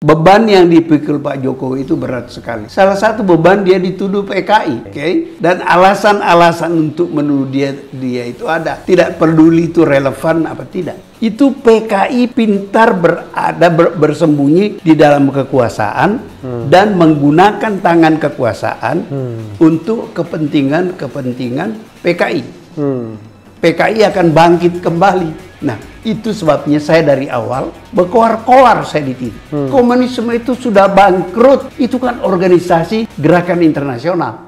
Beban yang dipikul Pak Jokowi itu berat sekali. Salah satu beban dia dituduh PKI, oke? Dan alasan-alasan untuk menuduh dia itu ada. Tidak peduli itu relevan apa tidak. Itu PKI pintar bersembunyi di dalam kekuasaan dan menggunakan tangan kekuasaan untuk kepentingan PKI. PKI akan bangkit kembali. Nah, itu sebabnya saya dari awal berkoar-koar saya ditipu. Komunisme itu sudah bangkrut. Itu kan organisasi gerakan internasional.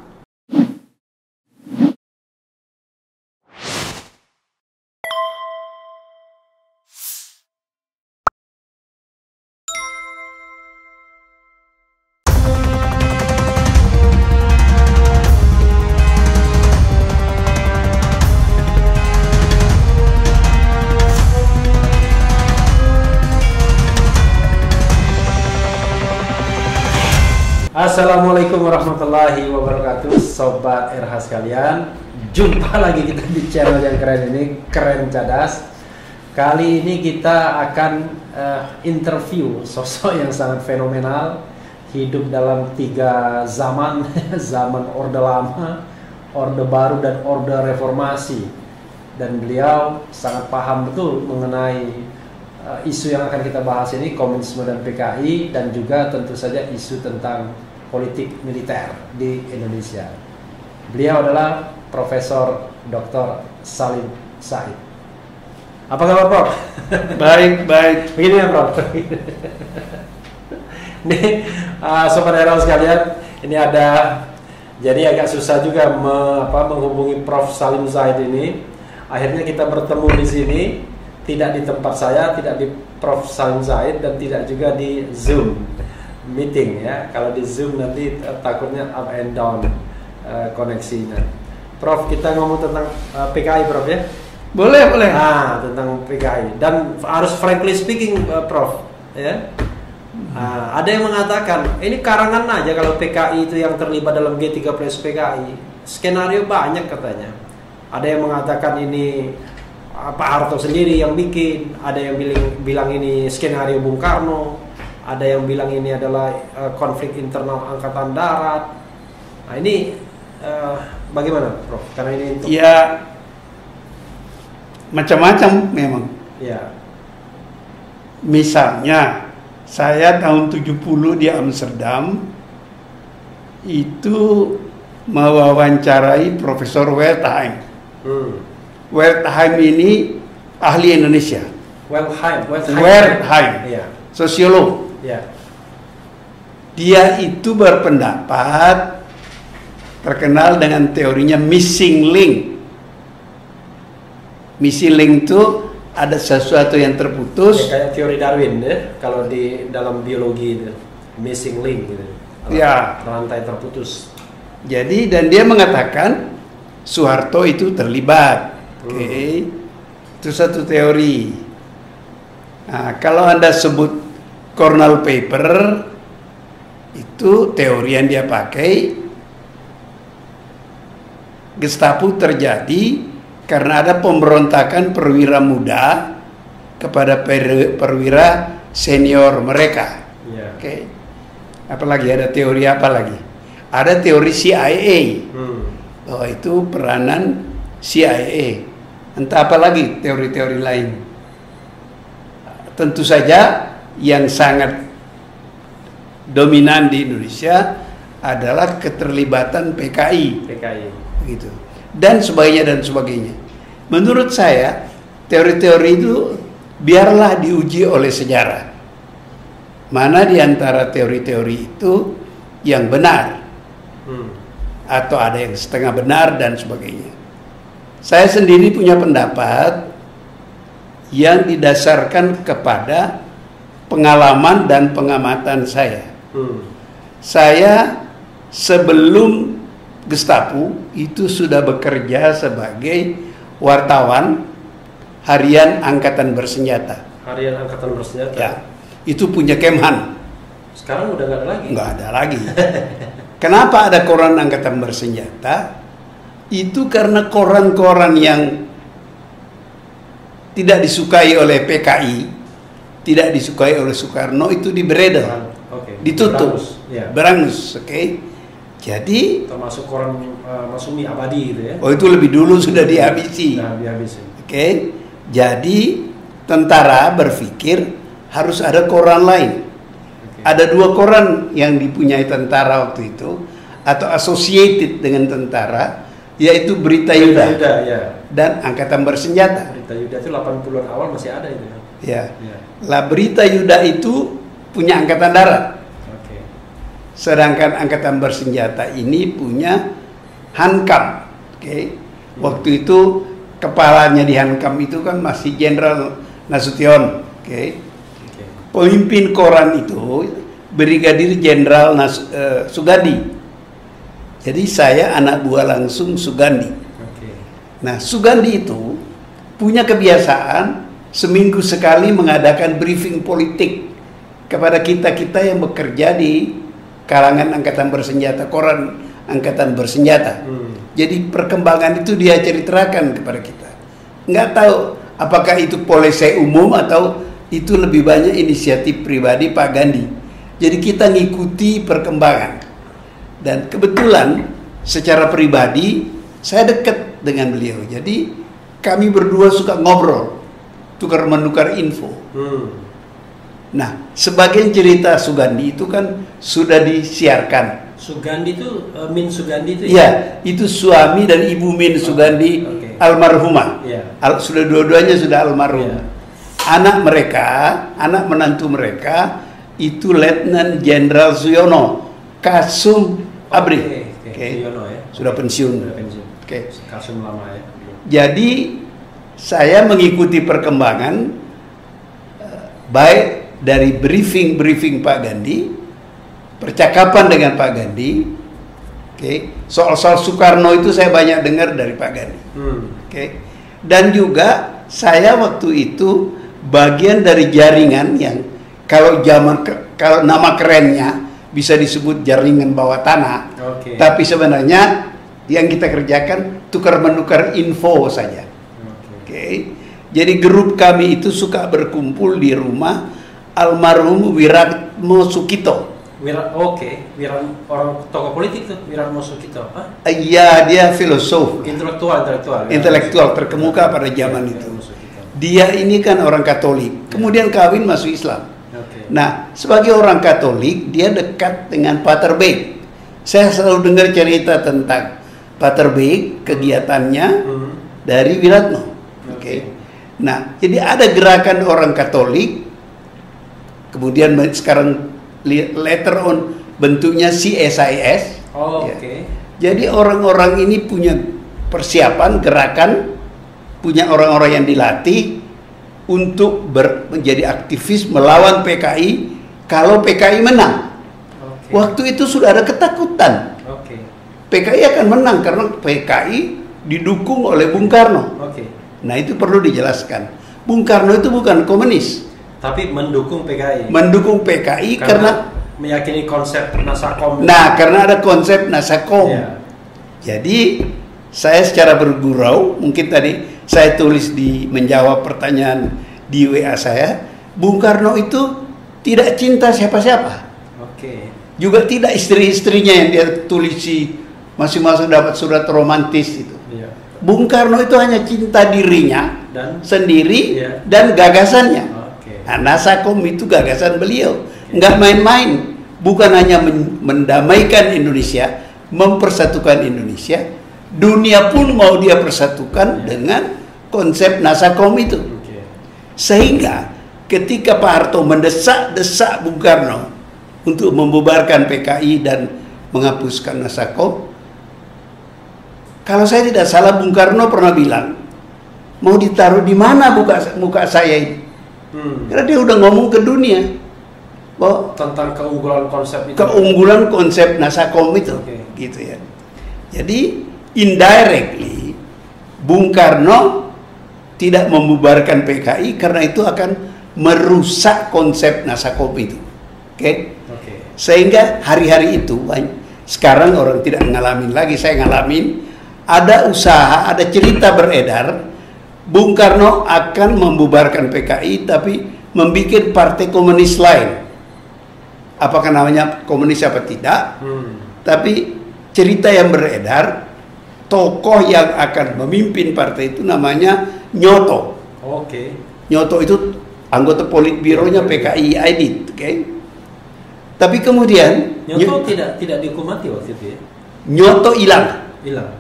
Assalamualaikum warahmatullahi wabarakatuh, Sobat RH sekalian. Jumpa lagi kita di channel yang keren ini, Keren Cadas. Kali ini kita akan interview sosok yang sangat fenomenal, hidup dalam 3 zaman, zaman Orde Lama, Orde Baru, dan Orde Reformasi. Dan beliau sangat paham betul mengenai isu yang akan kita bahas ini, komunisme dan PKI, dan juga tentu saja isu tentang politik militer di Indonesia. Beliau adalah Profesor Dr. Salim Said. Apa kabar, Prof? Baik, baik. Begini ya, Prof. Ini Sobat RH sekalian, ini ada, jadi agak susah juga menghubungi Prof. Salim Said ini. Akhirnya kita bertemu di sini, tidak di tempat saya, tidak di Prof. Salim Said, dan tidak juga di Zoom meeting ya. Kalau di Zoom nanti takutnya up and down koneksinya. Prof, kita ngomong tentang PKI, Prof ya? Boleh, boleh. Nah, tentang PKI. Dan harus frankly speaking, Prof ya. Ada yang mengatakan ini karangan aja kalau PKI itu yang terlibat dalam G30 PKI. Skenario banyak katanya. Ada yang mengatakan ini Pak Harto sendiri yang bikin, ada yang bilang ini skenario Bung Karno, ada yang bilang ini adalah konflik internal Angkatan Darat. Nah ini bagaimana, Prof? Karena ini untuk... Ya, macam-macam memang. Ya. Misalnya, saya tahun 70 di Amsterdam itu mewawancarai Profesor Wertheim. Wertheim ini ahli Indonesia. Wertheim. Ya. Sosiolog. Ya. Dia itu berpendapat terkenal dengan teorinya missing link. Missing link itu ada sesuatu yang terputus. Ya, kayak teori Darwin ya, kalau di dalam biologi itu missing link gitu. Ya. Rantai terputus. Jadi dan dia mengatakan Soeharto itu terlibat. Oke. Itu satu teori. Nah, kalau Anda sebut Cornell paper, itu teori yang dia pakai. Gestapo terjadi karena ada pemberontakan perwira muda kepada perwira senior mereka. Yeah. Oke. Apalagi ada teori apa lagi? Ada teori CIA. Oh, itu peranan CIA. Entah apa lagi teori-teori lain. Tentu saja yang sangat dominan di Indonesia adalah keterlibatan PKI. Gitu. Dan sebagainya. Menurut saya, teori-teori itu biarlah diuji oleh sejarah. Mana di antara teori-teori itu yang benar? Atau ada yang setengah benar dan sebagainya. Saya sendiri punya pendapat yang didasarkan kepada pengalaman dan pengamatan saya. Saya sebelum Gestapo itu sudah bekerja sebagai wartawan harian Angkatan Bersenjata. Harian Angkatan Bersenjata? Ya, itu punya Kemhan. Sekarang udah nggak ada lagi? Nggak ada lagi. Kenapa ada koran Angkatan Bersenjata? Itu karena koran-koran yang tidak disukai oleh PKI tidak disukai oleh Soekarno itu diberedel, ditutup, berangus, Jadi termasuk koran Masumi Abadi gitu ya. Oh, itu lebih dulu sudah dihabisi. Jadi tentara berpikir harus ada koran lain. Ada 2 koran yang dipunyai tentara waktu itu atau associated dengan tentara, yaitu Berita Yuda dan Angkatan Bersenjata. Berita Yuda itu 80-an awal masih ada itu. Lah Berita Yuda itu punya Angkatan Darat. Sedangkan Angkatan Bersenjata ini punya Hankam. Waktu itu kepalanya di Hankam itu kan masih Jenderal Nasution. Pemimpin koran itu Brigadir Jenderal Sugandi. Jadi saya anak buah langsung Sugandi. Nah, Sugandi itu punya kebiasaan seminggu sekali mengadakan briefing politik kepada kita-kita yang bekerja di kalangan Angkatan Bersenjata, koran Angkatan Bersenjata. Jadi perkembangan itu dia ceritakan kepada kita. Nggak tahu apakah itu polisi umum atau itu lebih banyak inisiatif pribadi Pak Gandhi. Jadi kita ngikuti perkembangan. Dan kebetulan secara pribadi saya dekat dengan beliau. Jadi kami berdua suka ngobrol, tukar-menukar info. Nah, sebagian cerita Sugandi itu kan sudah disiarkan. Sugandi itu Min Sugandi itu? Iya, itu suami dan ibu Min Sugandi almarhumah. Sudah dua-duanya sudah almarhum. Anak mereka, anak menantu mereka itu Letnan Jenderal Suyono, Kasum Abri. Suyono ya. Sudah pensiun. Kasum lama ya. Jadi saya mengikuti perkembangan baik dari briefing Pak Gandhi, percakapan dengan Pak Gandhi, soal-soal Soekarno itu saya banyak dengar dari Pak Gandhi, dan juga saya waktu itu bagian dari jaringan yang kalau nama kerennya bisa disebut jaringan bawah tanah, tapi sebenarnya yang kita kerjakan tukar-menukar info saja. Jadi grup kami itu suka berkumpul di rumah almarhum Wiratmo Sukito. Orang tokoh politik tuh, Wiratmo Sukito. Iya, dia filosof. Intelektual terkemuka pada zaman itu. Dia ini kan orang Katolik, kemudian kawin masuk Islam. Nah, sebagai orang Katolik, dia dekat dengan Pater Beek. Saya selalu dengar cerita tentang Pater Beek, kegiatannya dari Wiratmo. Nah, jadi ada gerakan orang Katolik. Kemudian sekarang later on bentuknya CSIS. Jadi orang-orang ini punya persiapan gerakan, punya orang-orang yang dilatih untuk menjadi aktivis melawan PKI kalau PKI menang. Waktu itu sudah ada ketakutan. PKI akan menang karena PKI didukung oleh Bung Karno. Nah, itu perlu dijelaskan. Bung Karno itu bukan komunis. Tapi mendukung PKI. Mendukung PKI karena meyakini konsep Nasakom. Nah, karena ada konsep Nasakom. Jadi saya secara bergurau, mungkin tadi saya tulis menjawab pertanyaan di WA saya, Bung Karno itu tidak cinta siapa-siapa. Juga tidak istri-istrinya yang dia tulisi masing-masing dapat surat romantis itu. Bung Karno itu hanya cinta dirinya sendiri dan gagasannya. Nah, Nasakom itu gagasan beliau, nggak main-main, bukan hanya mendamaikan Indonesia, mempersatukan Indonesia, dunia pun mau dia persatukan dengan konsep Nasakom itu. Sehingga ketika Pak Harto mendesak Bung Karno untuk membubarkan PKI dan menghapuskan Nasakom, kalau saya tidak salah Bung Karno pernah bilang, mau ditaruh di mana muka saya ini? Karena dia udah ngomong ke dunia bahwa tentang keunggulan konsep itu. Keunggulan konsep Nasakom itu, gitu ya. Jadi indirectly Bung Karno tidak membubarkan PKI karena itu akan merusak konsep Nasakom itu. Sehingga hari-hari itu sekarang orang tidak ngalamin lagi, saya ngalamin. Ada usaha, ada cerita beredar, Bung Karno akan membubarkan PKI tapi membuat partai komunis lain. Apakah namanya komunis apa tidak? Tapi cerita yang beredar, tokoh yang akan memimpin partai itu namanya Nyoto. Oke. Nyoto itu anggota politbironya PKI Aidit, oke? Tapi kemudian Nyoto tidak dihukum mati waktu itu ya? Nyoto hilang. Hilang.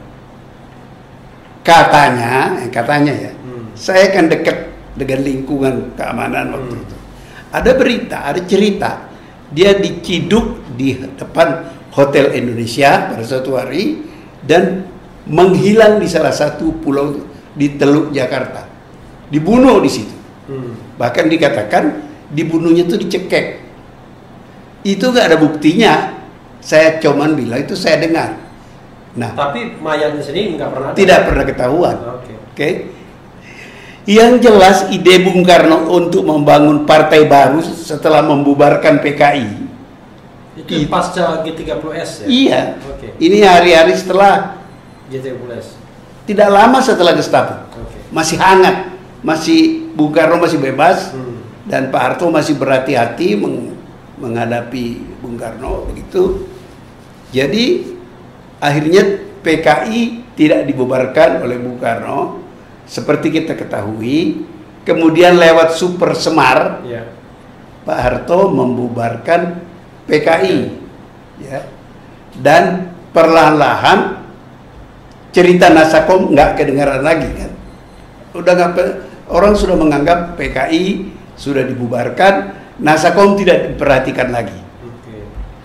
Katanya ya. Saya kan dekat dengan lingkungan keamanan waktu itu. Ada berita, ada cerita, dia diciduk di depan Hotel Indonesia pada suatu hari dan menghilang di salah satu pulau di Teluk Jakarta. Dibunuh di situ. Bahkan dikatakan dibunuhnya itu dicekek. Itu nggak ada buktinya. Saya cuman bilang itu saya dengar. Nah, tapi mayatnya sendiri nggak pernah ada. Tidak pernah ketahuan. Oke. Yang jelas ide Bung Karno untuk membangun partai baru setelah membubarkan PKI. Itu pasca G30S ya? Iya. Oke. Ini hari-hari setelah G30S. Tidak lama setelah Gestapo. Oke. Masih hangat. Bung Karno masih bebas dan Pak Harto masih berhati-hati menghadapi Bung Karno begitu. Jadi akhirnya PKI tidak dibubarkan oleh Bung Karno seperti kita ketahui. Kemudian lewat Super Semar, Pak Harto membubarkan PKI, ya. Dan perlahan-lahan cerita Nasakom nggak kedengaran lagi kan. Udah nggak, orang sudah menganggap PKI sudah dibubarkan, Nasakom tidak diperhatikan lagi.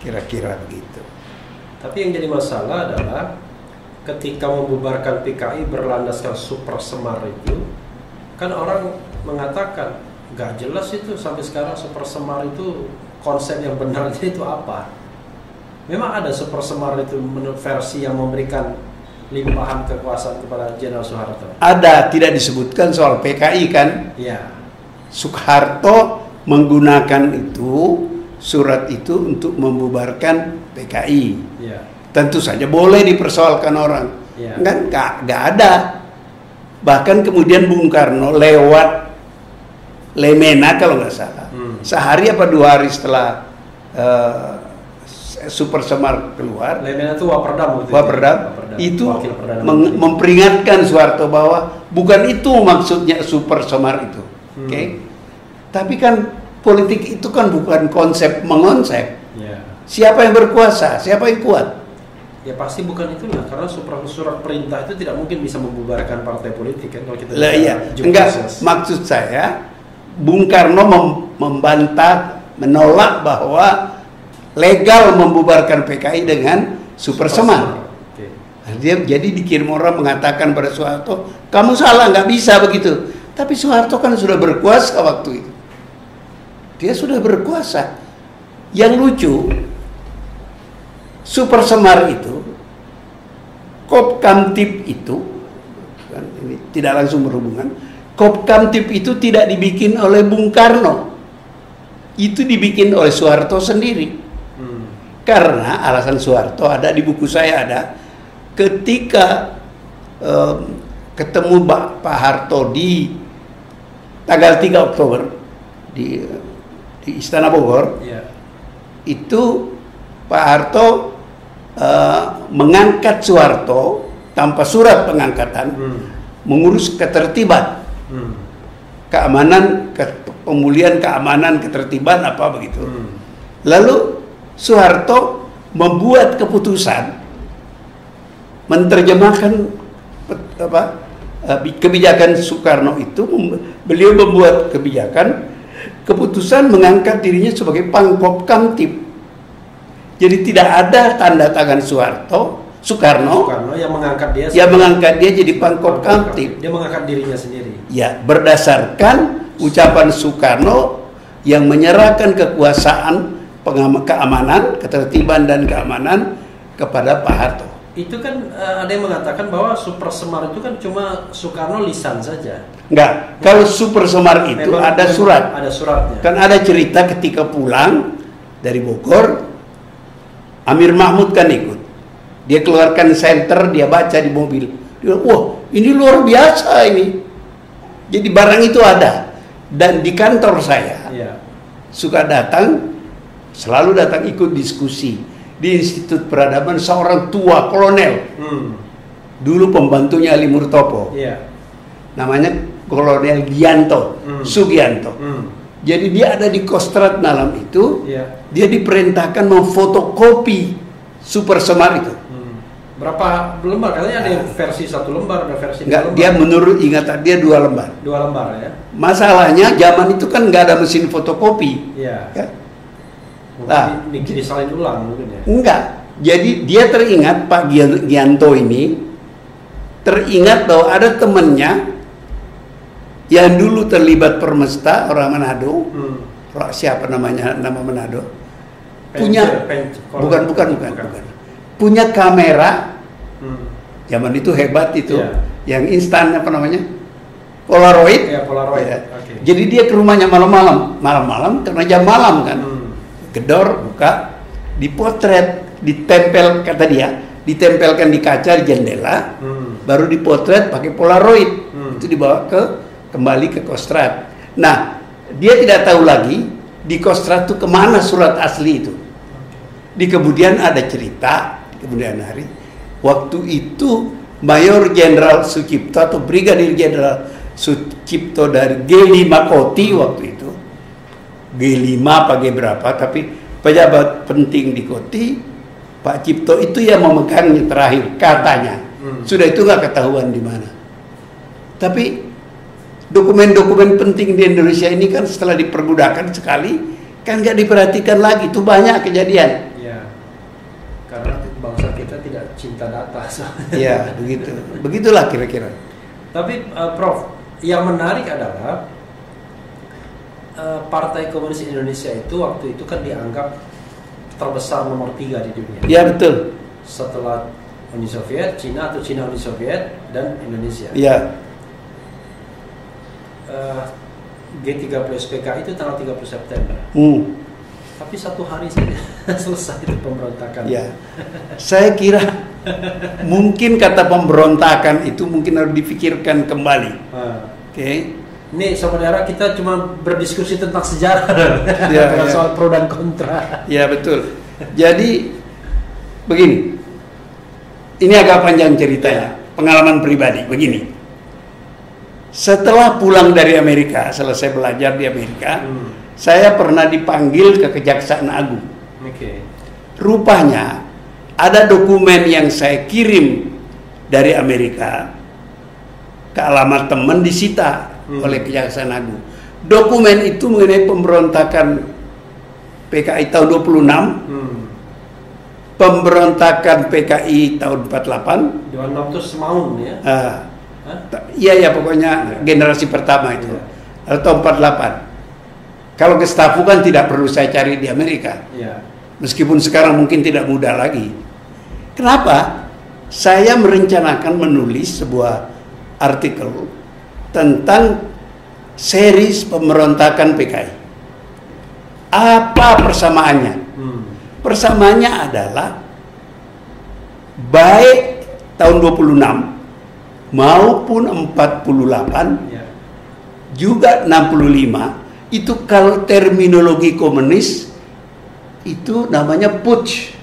Kira-kira begitu. Tapi yang jadi masalah adalah ketika membubarkan PKI berlandaskan Super Semar itu, kan orang mengatakan nggak jelas itu sampai sekarang Super Semar itu konsep yang benarnya itu apa? Memang ada Super Semar itu menurut versi yang memberikan limpahan kekuasaan kepada Jenderal Soeharto? Ada, tidak disebutkan soal PKI kan? Iya. Soeharto menggunakan itu, surat itu untuk membubarkan PKI. Iya. Tentu saja boleh dipersoalkan orang. Iya. Nggak ada. Bahkan kemudian Bung Karno lewat Lemena kalau nggak salah. Sehari apa 2 hari setelah Super Semar keluar, Lemena itu Waperdam itu memperingatkan Soeharto bahwa bukan itu maksudnya Super Semar itu. Oke? Tapi kan politik itu kan bukan konsep mengonsep. Siapa yang berkuasa, siapa yang kuat? Ya pasti bukan itulah, karena surat perintah itu tidak mungkin bisa membubarkan partai politik kan kalau kita enggak, maksud saya Bung Karno membantah, menolak bahwa legal membubarkan PKI dengan Super Semar. Dia jadi dikirim orang mengatakan pada Soeharto, kamu salah, nggak bisa begitu. Tapi Soeharto kan sudah berkuasa waktu itu. Dia sudah berkuasa. Yang lucu, Super Semar itu, Kopkamtib itu, kan, ini tidak langsung berhubungan. Kopkamtib itu tidak dibikin oleh Bung Karno, itu dibikin oleh Soeharto sendiri. Karena alasan Soeharto ada di buku saya ada, ketika ketemu Pak Harto di tanggal 3 Oktober di Istana Bogor, itu Pak Harto mengangkat Soeharto tanpa surat pengangkatan, mengurus ketertiban, keamanan, pemulihan keamanan, ketertiban apa begitu. Lalu Soeharto membuat keputusan, menerjemahkan kebijakan Soekarno itu. Beliau membuat keputusan mengangkat dirinya sebagai Pangkopkamtib. Jadi tidak ada tanda tangan Soekarno yang mengangkat dia jadi Pangkopkamtib. Dia mengangkat dirinya sendiri. Ya, berdasarkan ucapan Soekarno yang menyerahkan kekuasaan keamanan, ketertiban dan keamanan kepada Pak Harto. Itu kan ada yang mengatakan bahwa Super Semar itu kan cuma Soekarno lisan saja. Enggak, kalau Super Semar itu ada surat. Ada suratnya. Kan ada cerita ketika pulang dari Bogor, Amir Mahmud kan ikut. Dia keluarkan senter, dia baca di mobil. Dia, wah ini luar biasa ini. Jadi barang itu ada. Dan di kantor saya, suka datang, selalu datang ikut diskusi di Institut Peradaban. Seorang tua kolonel, dulu pembantunya Ali Murtopo, namanya Kolonel Gianto, Sugianto. Jadi dia ada di Kostrad malam itu, dia diperintahkan memfotokopi Super Semar itu. Berapa lembar? Katanya ada yang versi 1 lembar, ada versi 2 lembar. Dia menurut ingatan dia 2 lembar. 2 lembar ya. Masalahnya zaman itu kan nggak ada mesin fotokopi. Iya. Ya? Nah, disalin ulang mungkin ya. Enggak. Jadi dia teringat, Pak Gianto ini teringat bahwa ada temannya yang dulu terlibat permesta, orang Manado. Siapa namanya, nama Manado? Bukan. Punya kamera. Zaman itu hebat itu. Yang instan apa namanya? Polaroid. Ya, Polaroid. Ya. Okay. Jadi dia ke rumahnya malam-malam karena jam malam kan. Gedor, buka, dipotret, ditempel, kata dia, ditempelkan di kaca di jendela, baru dipotret pakai Polaroid. Itu dibawa kembali ke Kostrad. Nah, dia tidak tahu lagi di Kostrad itu kemana surat asli itu. Di kemudian ada cerita, di kemudian hari, waktu itu Mayor Jenderal Sucipto atau Brigadir Jenderal Sucipto dari G5 Koti waktu itu, G5 apa G berapa, tapi pejabat penting di Koti, Pak Cipto itu yang memegangnya terakhir katanya. Sudah itu nggak ketahuan di mana. Tapi dokumen-dokumen penting di Indonesia ini kan setelah diperbudakan sekali, kan nggak diperhatikan lagi. Itu banyak kejadian. Ya, karena bangsa kita tidak cinta data. Ya, begitu. Begitulah kira-kira. Tapi Prof, yang menarik adalah Partai Komunis Indonesia itu waktu itu kan dianggap terbesar nomor 3 di dunia. Ya, betul. Setelah Uni Soviet, Cina atau Cina Uni Soviet, dan Indonesia. Ya. G30 PKI itu tanggal 30 September. Tapi 1 hari saja selesai itu pemberontakan. Ya. Saya kira mungkin kata pemberontakan itu mungkin harus dipikirkan kembali. Oke. Ini saudara, kita cuma berdiskusi tentang sejarah, ya. soal pro dan kontra. Ya, betul. Jadi begini, ini agak panjang ceritanya, pengalaman pribadi. Begini, setelah pulang dari Amerika, selesai belajar di Amerika, saya pernah dipanggil ke Kejaksaan Agung. Rupanya ada dokumen yang saya kirim dari Amerika ke alamat teman disita oleh Kejaksaan Agung. Dokumen itu mengenai pemberontakan PKI tahun 26, pemberontakan PKI tahun 48. 26 itu Semaun ya? Iya, pokoknya generasi pertama itu. Atau 48. Kalau Gestapo kan tidak perlu saya cari di Amerika. Meskipun sekarang mungkin tidak mudah lagi. Kenapa? Saya merencanakan menulis sebuah artikel tentang series pemberontakan PKI. Apa persamaannya? Persamaannya adalah baik tahun 26 maupun 48 juga 65 itu kalau terminologi komunis itu namanya putsch,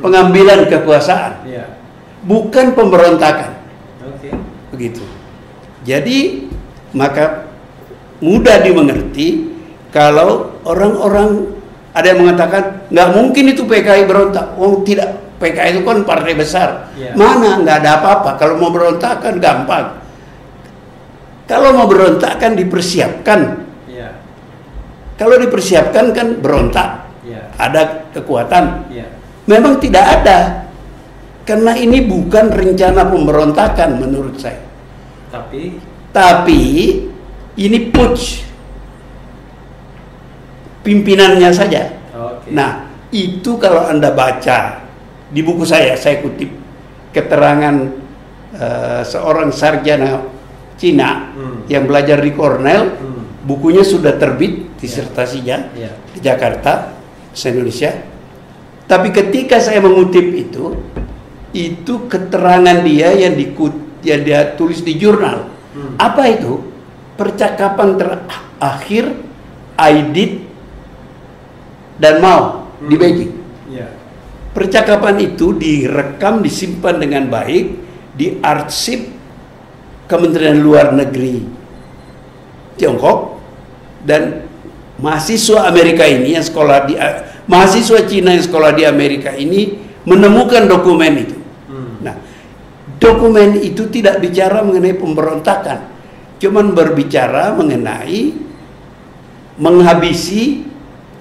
pengambilan kekuasaan, bukan pemberontakan. Begitu. Jadi maka mudah dimengerti kalau orang-orang ada yang mengatakan nggak mungkin itu PKI berontak. Tidak, PKI itu kan partai besar. Mana nggak ada apa-apa. Kalau mau berontak kan gampang. Kalau mau berontak kan dipersiapkan. Kalau dipersiapkan kan berontak. Ada kekuatan. Memang tidak ada. Karena ini bukan rencana pemberontakan menurut saya. Tapi ini putsch. Pimpinannya saja. Nah, itu kalau Anda baca di buku saya kutip keterangan seorang sarjana Cina yang belajar di Cornell, bukunya sudah terbit, disertasinya di Jakarta, se-Indonesia. Tapi ketika saya mengutip itu keterangan dia yang dia tulis di jurnal. Apa itu? Percakapan terakhir I did dan Mao di Beijing. Ya. Percakapan itu direkam, disimpan dengan baik di arsip Kementerian Luar Negeri Tiongkok, dan mahasiswa Amerika ini yang sekolah di mahasiswa Cina yang sekolah di Amerika ini menemukan dokumen itu. Nah, dokumen itu tidak bicara mengenai pemberontakan, cuman berbicara mengenai menghabisi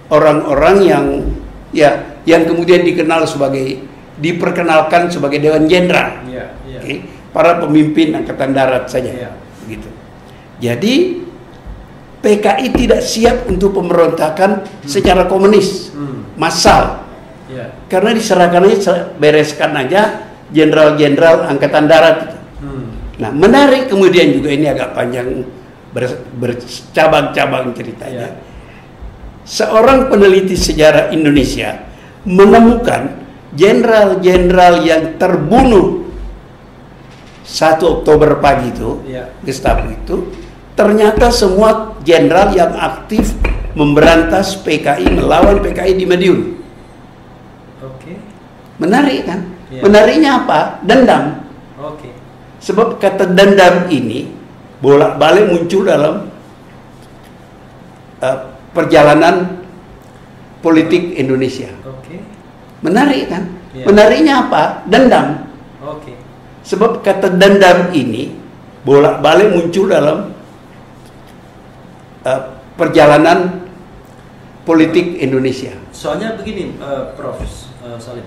orang-orang yang kemudian diperkenalkan sebagai Dewan Jenderal. Okay? Para pemimpin angkatan darat saja. Gitu. Jadi PKI tidak siap untuk pemberontakan secara komunis massal. Karena diserahkan aja, bereskan aja jenderal-jenderal angkatan darat itu. Nah, menarik kemudian juga, ini agak panjang bercabang-cabang ceritanya. Seorang peneliti sejarah Indonesia menemukan jenderal-jenderal yang terbunuh 1 Oktober pagi itu, Gestapo itu, ternyata semua jenderal yang aktif memberantas PKI, melawan PKI di Madiun. Menarik kan? Menariknya apa? Dendam. Sebab kata dendam ini bolak-balik muncul dalam perjalanan politik Indonesia. Menarik kan? Menariknya apa? Dendam. Sebab kata dendam ini bolak-balik muncul dalam perjalanan politik Indonesia. Soalnya begini, Prof. Salim.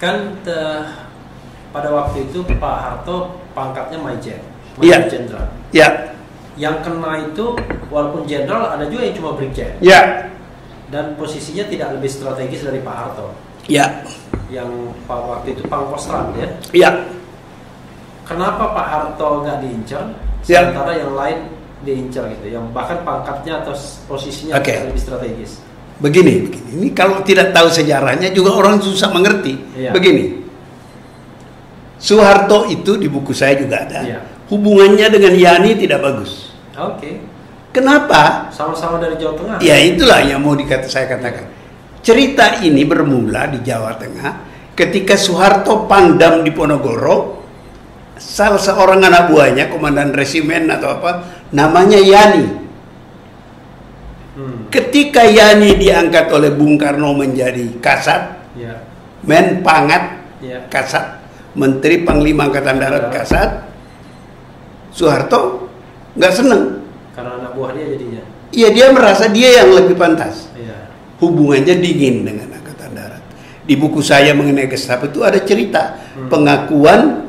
Kan pada waktu itu Pak Harto pangkatnya Major Jenderal. Yang kena itu walaupun jenderal, ada juga yang cuma brigjen. Dan posisinya tidak lebih strategis dari Pak Harto. Yang waktu itu Pangkostrat ya. Kenapa Pak Harto nggak diincar, sementara yang lain diincar gitu, yang bahkan pangkatnya atau posisinya lebih strategis? Begini, ini kalau tidak tahu sejarahnya juga orang susah mengerti. Begini, Soeharto itu di buku saya juga ada. Hubungannya dengan Yani tidak bagus. Kenapa? Sama-sama dari Jawa Tengah. Ya itulah yang mau saya katakan. Cerita ini bermula di Jawa Tengah ketika Soeharto pangdam di Ponorogo. Salah seorang anak buahnya, komandan resimen atau apa, namanya Yani. Ketika Yani diangkat oleh Bung Karno menjadi Kasat, Men Pangat, Kasat, Menteri Panglima Angkatan Darat Kasat, Soeharto nggak seneng. Karena anak buah dia jadinya. Iya, dia merasa dia yang lebih pantas. Hubungannya dingin dengan Angkatan Darat. Di buku saya mengenai Gestapo itu ada cerita pengakuan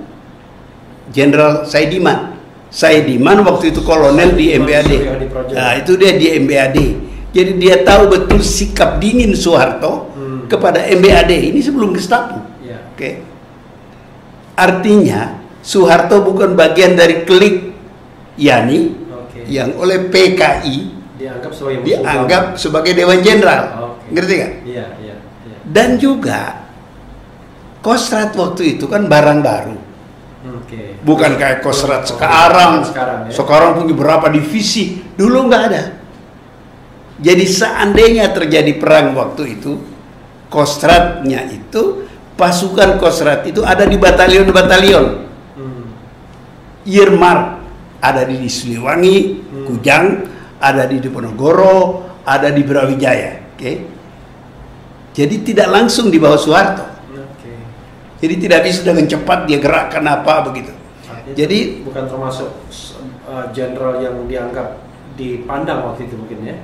Jenderal Saidiman. Saidiman waktu itu kolonel di MBAD. Nah, itu dia di MBAD. Jadi dia tahu betul sikap dingin Soeharto kepada MBAD. Ini sebelum Gestapo. Artinya Soeharto bukan bagian dari klik Yani yang oleh PKI dianggap sebagai Dewan Jenderal. Ngerti gak? Dan juga Kostrad waktu itu kan barang baru. Bukan kayak Kostrad sekarang. Sekarang punya berapa divisi, dulu nggak ada. Jadi seandainya terjadi perang waktu itu, Kostradnya itu, pasukan Kostrad itu ada di batalion-batalion. Irmar ada di Siliwangi, Kujang, ada di Diponegoro, ada di Brawijaya. Jadi tidak langsung di bawah Soeharto. Jadi tidak bisa dengan cepat dia gerakkan apa begitu. Jadi bukan termasuk jenderal yang dianggap dipandang waktu itu mungkin ya?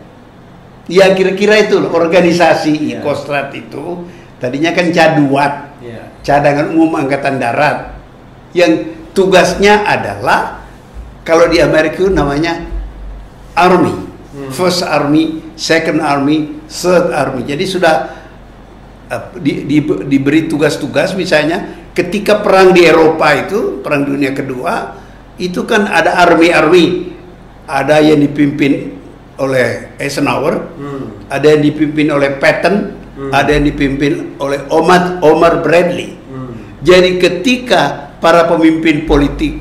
Ya kira-kira itu organisasi Kostrad itu tadinya kan Caduat, Cadangan Umum Angkatan Darat, yang tugasnya adalah kalau di Amerika namanya Army, First Army, Second Army, Third Army. Jadi sudah diberi tugas-tugas, misalnya ketika perang di Eropa itu, perang dunia kedua, itu kan ada army, ada yang dipimpin oleh Eisenhower, ada yang dipimpin oleh Patton, ada yang dipimpin oleh Omar Bradley. Jadi ketika para pemimpin politik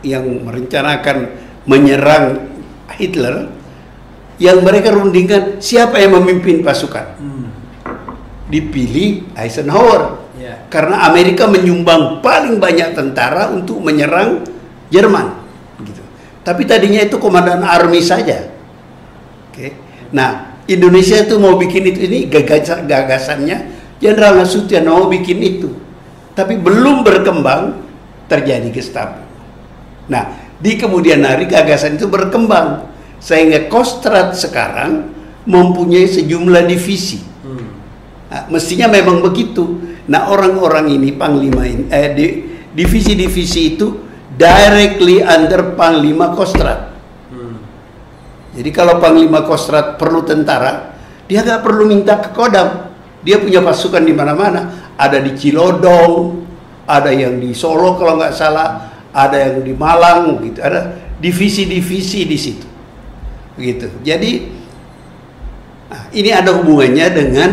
yang merencanakan menyerang Hitler, yang mereka rundingkan siapa yang memimpin pasukan. Dipilih Eisenhower. Karena Amerika menyumbang paling banyak tentara untuk menyerang Jerman. Gitu. Tapi tadinya itu komandan army saja. Oke. Nah, Indonesia itu mau bikin itu, ini gagasannya Jenderal Nasution mau bikin itu. Tapi belum berkembang, terjadi Gestapo. Nah, di kemudian hari gagasan itu berkembang. Sehingga Kostrad sekarang mempunyai sejumlah divisi. Nah, mestinya memang begitu. Nah, orang-orang ini Panglima ini, divisi-divisi itu directly under Panglima Kostrad. Jadi kalau Panglima Kostrad perlu tentara, dia nggak perlu minta ke Kodam. Dia punya pasukan di mana-mana. Ada di Cilodong, ada yang di Solo kalau nggak salah, ada yang di Malang, gitu. Ada divisi-divisi di situ, begitu. Jadi ini ada hubungannya dengan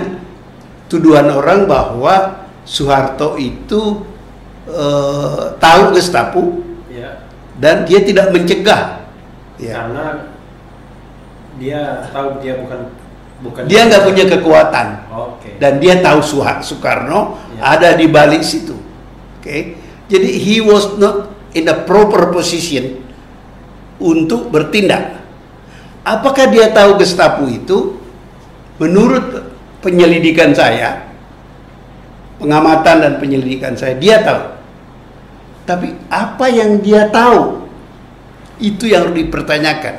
tuduhan orang bahwa Soeharto itu tahu Gestapo dan dia tidak mencegah, karena dia tahu dia bukan dia nggak punya kekuatan, dan dia tahu Soekarno ada di balik situ. Jadi he was not in a proper position untuk bertindak. Apakah dia tahu Gestapo itu? Menurut penyelidikan saya, pengamatan dan penyelidikan saya, dia tahu. Tapi apa yang dia tahu, itu yang harus dipertanyakan.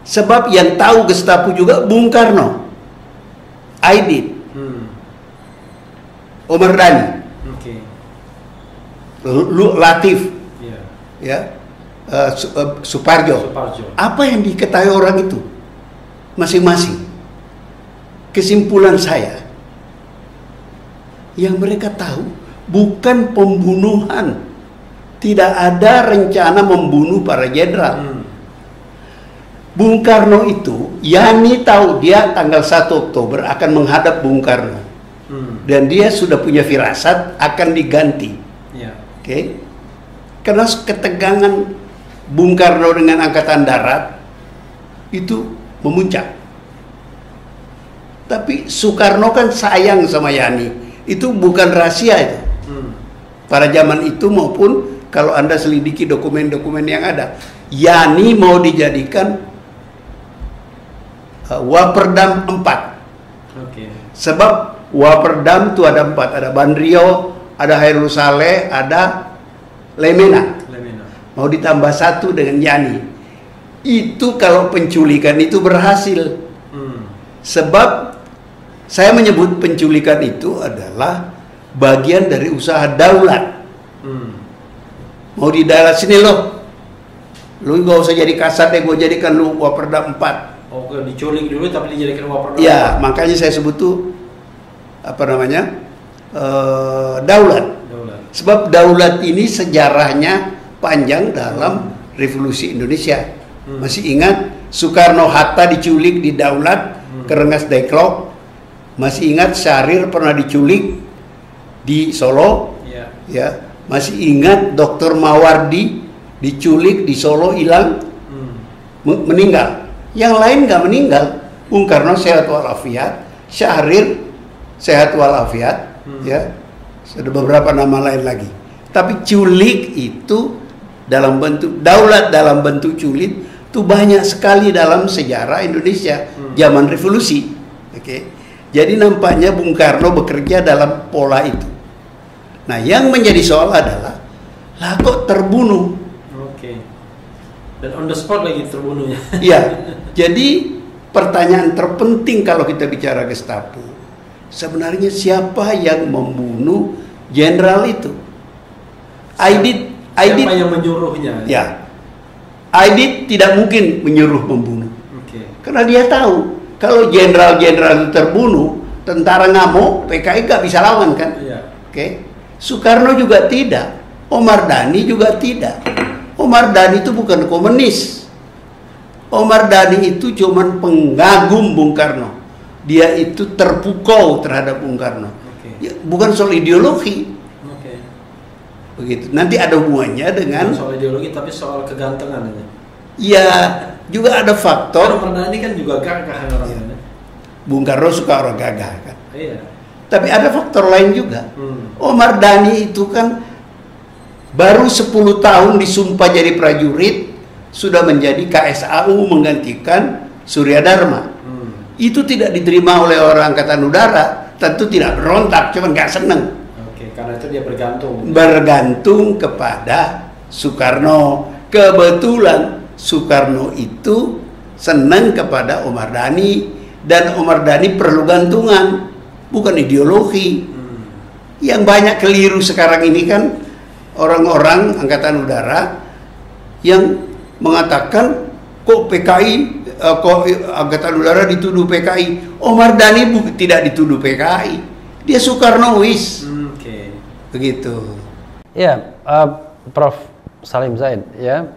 Sebab yang tahu Gestapo juga Bung Karno, Aidit, Omar Dhani, Latif, Suparjo. Apa yang diketahui orang itu masing-masing? Kesimpulan saya, yang mereka tahu bukan pembunuhan. Tidak ada rencana membunuh para jenderal. Bung Karno itu, Yani tahu dia tanggal 1 Oktober akan menghadap Bung Karno. Dan dia sudah punya firasat akan diganti. Karena ketegangan Bung Karno dengan Angkatan Darat itu memuncak. Tapi Soekarno kan sayang sama Yani. Itu bukan rahasia itu. Pada zaman itu maupun kalau Anda selidiki dokumen-dokumen yang ada. Yani mau dijadikan Waperdam 4. Sebab Waperdam itu ada 4. Ada Banrio, ada Hairul Saleh, ada Lemena. Mau ditambah 1 dengan Yani. Itu kalau penculikan itu berhasil. Sebab saya menyebut penculikan itu adalah bagian dari usaha daulat. Mau di daerah sini loh, lu gak usah jadi kasat deh, gue jadikan lu Waperdam 4. Diculik dulu tapi dijadikan Waperdam. Ya, makanya saya sebut tuh daulat. Sebab daulat ini sejarahnya panjang dalam Revolusi Indonesia. Masih ingat Soekarno-Hatta diculik di daulat, ke Rengas Dengklok. Masih ingat Syahrir pernah diculik di Solo, Masih ingat Dr. Mawardi diculik di Solo, hilang, meninggal. Yang lain nggak meninggal. Bung Karno sehat walafiat, Syahrir sehat walafiat, ada beberapa nama lain lagi. Tapi culik itu dalam bentuk daulat, dalam bentuk culik itu banyak sekali dalam sejarah Indonesia zaman revolusi. Jadi nampaknya Bung Karno bekerja dalam pola itu. Nah, yang menjadi soal adalah, lah kok terbunuh? Dan on the spot lagi terbunuhnya. Iya. Jadi pertanyaan terpenting kalau kita bicara Gestapo, sebenarnya siapa yang membunuh jenderal itu? Aidit siapa yang menyuruhnya? Ya. Aidit tidak mungkin menyuruh membunuh. Karena dia tahu kalau jenderal-jenderal itu terbunuh, tentara ngamuk, PKI gak bisa lawan kan? Soekarno juga tidak, Omar Dhani juga tidak. Omar Dhani itu bukan komunis. Omar Dhani itu cuman pengagum Bung Karno. Dia itu terpukau terhadap Bung Karno. Bukan soal ideologi. Begitu. Nanti ada hubungannya dengan soal ideologi, tapi soal kegantengan. Ya, juga ada faktor. Omar Dhani kan juga gagah orangnya. Bung Karno suka orang gagah kan. Iya. Tapi ada faktor lain juga. Omar Dhani itu kan baru 10 tahun disumpah jadi prajurit, sudah menjadi KSAU menggantikan Surya Dharma. Itu tidak diterima oleh orang Angkatan Udara, tentu tidak berontak, cuma nggak seneng. Oke, karena itu dia bergantung. Bergantung kepada Soekarno. Kebetulan Soekarno itu senang kepada Omar Dhani, dan Omar Dhani perlu gantungan, bukan ideologi. Yang banyak keliru sekarang ini kan orang-orang Angkatan Udara yang mengatakan kok PKI, kok Angkatan Udara dituduh PKI. Omar Dhani tidak dituduh PKI, dia Soekarnois. Begitu. Ya, Prof. Salim Zaid, ya.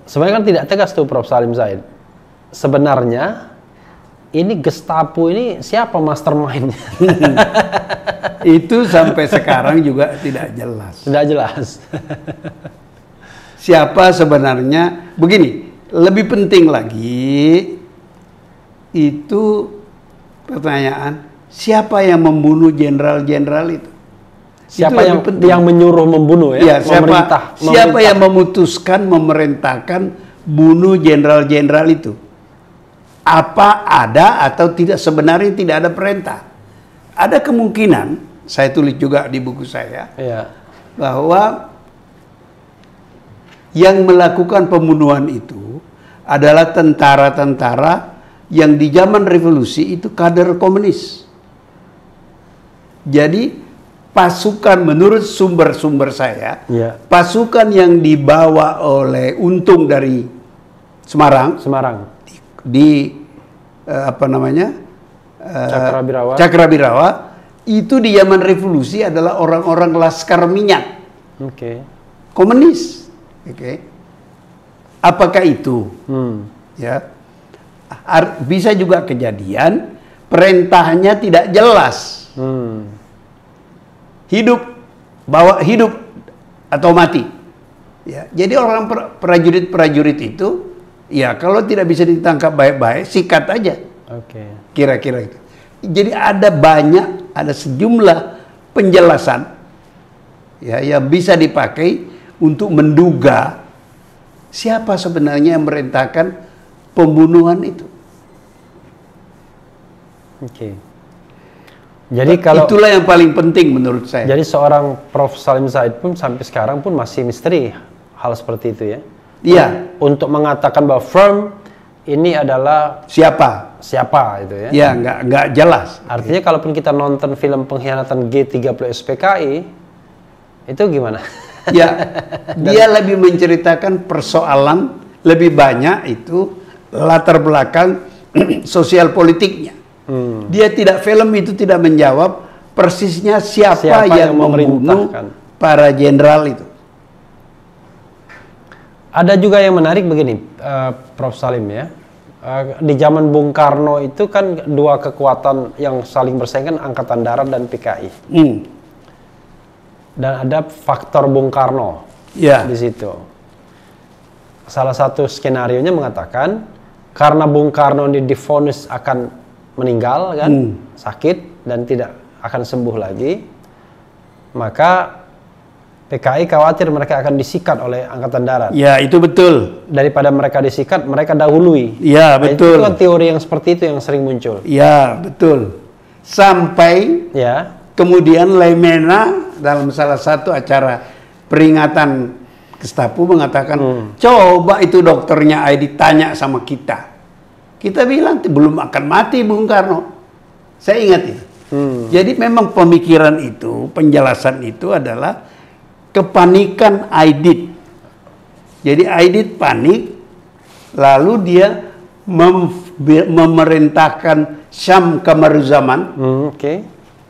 Sebenarnya kan tidak tegas tuh Prof. Salim Zaid. Sebenarnya ini Gestapo ini siapa mastermind-nya? Itu sampai sekarang juga tidak jelas. Tidak jelas. Siapa sebenarnya? Begini, lebih penting lagi itu pertanyaan, siapa yang membunuh jenderal-jenderal itu? Siapa yang menyuruh membunuh ya? Siapa yang memutuskan memerintahkan bunuh jenderal-jenderal itu? Apa ada atau tidak, sebenarnya tidak ada perintah? Ada kemungkinan, saya tulis juga di buku saya, bahwa yang melakukan pembunuhan itu adalah tentara-tentara yang di zaman revolusi itu kader komunis. Jadi pasukan, menurut sumber-sumber saya, pasukan yang dibawa oleh Untung dari Semarang, di apa namanya, Cakrabirawa, itu di zaman revolusi adalah orang-orang laskar minyak, komunis. Apakah itu? Ya, bisa juga kejadian perintahnya tidak jelas. Hidup atau mati. Ya, jadi orang prajurit itu, ya kalau tidak bisa ditangkap baik-baik, sikat aja. Kira-kira itu. Jadi ada sejumlah penjelasan, ya, yang bisa dipakai untuk menduga siapa sebenarnya yang merintahkan pembunuhan itu. Jadi itulah yang paling penting menurut saya. Jadi seorang Prof. Salim Zaid pun sampai sekarang pun masih misteri hal seperti itu ya. Iya. Untuk mengatakan bahwa firm ini adalah siapa itu ya. Iya, nggak jelas. Artinya kalaupun kita nonton film pengkhianatan G30 SPKI itu gimana? Ya, dia lebih menceritakan persoalan, lebih banyak itu latar belakang sosial politiknya. Dia film itu tidak menjawab persisnya siapa yang membunuh para jenderal itu. Ada juga yang menarik begini, Prof. Salim ya. Di zaman Bung Karno itu kan dua kekuatan yang saling bersaing kan Angkatan Darat dan PKI. Dan ada faktor Bung Karno di situ. Salah satu skenarionya mengatakan karena Bung Karno divonis akan meninggal kan, sakit dan tidak akan sembuh lagi, maka PKI khawatir mereka akan disikat oleh Angkatan Darat. Ya, itu betul. Daripada mereka disikat, mereka dahului. Ya, betul. Itu kan teori yang seperti itu yang sering muncul. Ya, betul. Sampai kemudian Lemena dalam salah satu acara peringatan Gestapo mengatakan, coba itu dokternya ditanya sama kita. Kita bilang belum akan mati Bung Karno. Saya ingat itu. Jadi memang pemikiran itu, penjelasan itu adalah kepanikan Aidit. Jadi Aidit panik, lalu dia memerintahkan Syam Kamaruzaman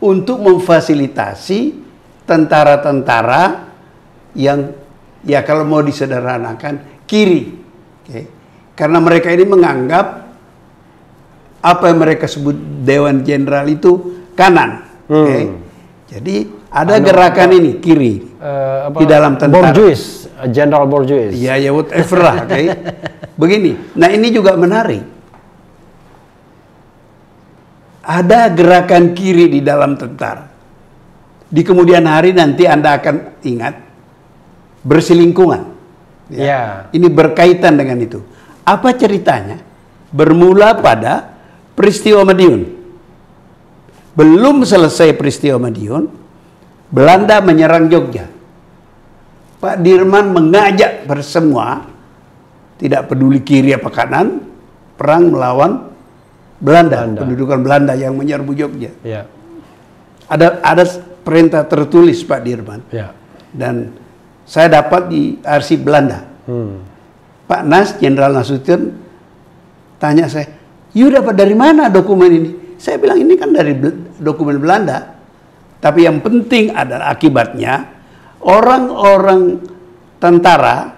untuk memfasilitasi tentara-tentara yang, ya kalau mau disederhanakan, kiri. Karena mereka ini menganggap apa yang mereka sebut Dewan Jenderal itu kanan. Jadi ada gerakan ini kiri di dalam tentara. General Borjuis. Ya, ya whatever lah. Okay? Begini, nah ini juga menarik. Ada gerakan kiri di dalam tentara. Di kemudian hari nanti Anda akan ingat berselingkungan. Ya. Ini berkaitan dengan itu. Apa ceritanya? Bermula pada peristiwa Madiun. Belum selesai peristiwa Madiun, Belanda menyerang Jogja. Pak Dirman mengajak bersemua, tidak peduli kiri apa kanan, perang melawan Belanda. Pendudukan Belanda yang menyerbu Jogja. Ya. Ada perintah tertulis Pak Dirman. Ya. Dan saya dapat di arsip Belanda. Pak Nas, Jenderal Nasution, tanya saya, "You dapat dari mana dokumen ini?" Saya bilang, ini kan dari dokumen Belanda. Tapi yang penting adalah akibatnya, orang-orang tentara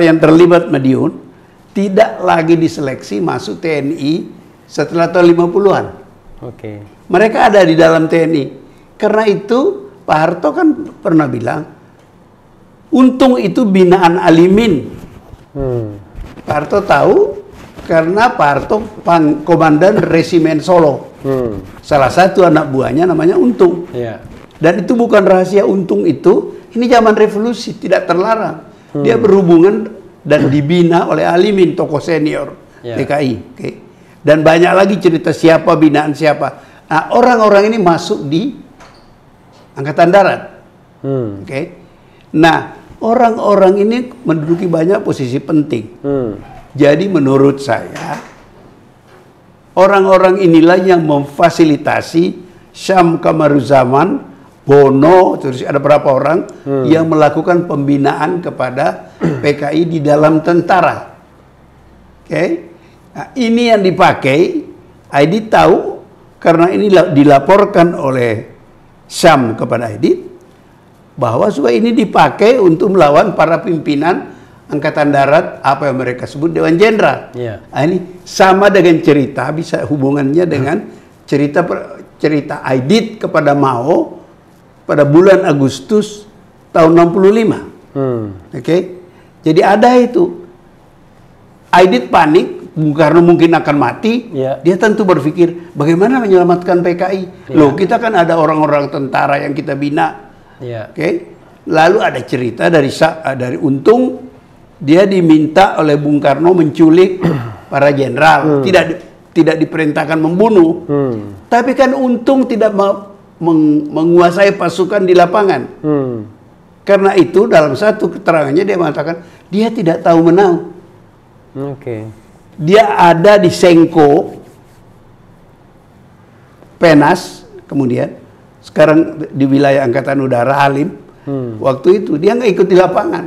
yang terlibat Madiun, tidak lagi diseleksi masuk TNI setelah tahun 50-an. Oke. Mereka ada di dalam TNI. Karena itu Pak Harto kan pernah bilang, untung itu binaan Alimin. Pak Harto tahu karena Pak Harto komandan Resimen Solo. Salah satu anak buahnya namanya Untung. Dan itu bukan rahasia. Untung itu, ini zaman revolusi, tidak terlarang. Dia berhubungan dan dibina oleh Alimin, tokoh senior PKI. Okay. Dan banyak lagi cerita siapa binaan siapa. Nah, orang-orang ini masuk di Angkatan Darat. Okay. Nah, orang-orang ini menduduki banyak posisi penting. Jadi menurut saya, orang-orang inilah yang memfasilitasi Syam Kamaruzaman, Bono, terus ada berapa orang yang melakukan pembinaan kepada PKI di dalam tentara. Oke, nah, ini yang dipakai. Aidit tahu karena ini dilaporkan oleh Syam kepada Aidit bahwa supaya ini dipakai untuk melawan para pimpinan Angkatan Darat, apa yang mereka sebut Dewan Jenderal. Nah, ini sama dengan cerita, bisa hubungannya dengan cerita Aidit kepada Mao pada bulan Agustus tahun 65. Oke. Jadi ada itu. Aidit panik, Bung Karno mungkin akan mati. Dia tentu berpikir bagaimana menyelamatkan PKI. Loh, kita kan ada orang-orang tentara yang kita bina. Oke. Lalu ada cerita dari Untung, dia diminta oleh Bung Karno menculik para jenderal, tidak diperintahkan membunuh. Tapi kan Untung tidak menguasai pasukan di lapangan. Karena itu dalam satu keterangannya dia mengatakan dia tidak tahu menau. Dia ada di Sengko, Penas, kemudian sekarang di wilayah Angkatan Udara Halim. Waktu itu dia nggak ikut di lapangan.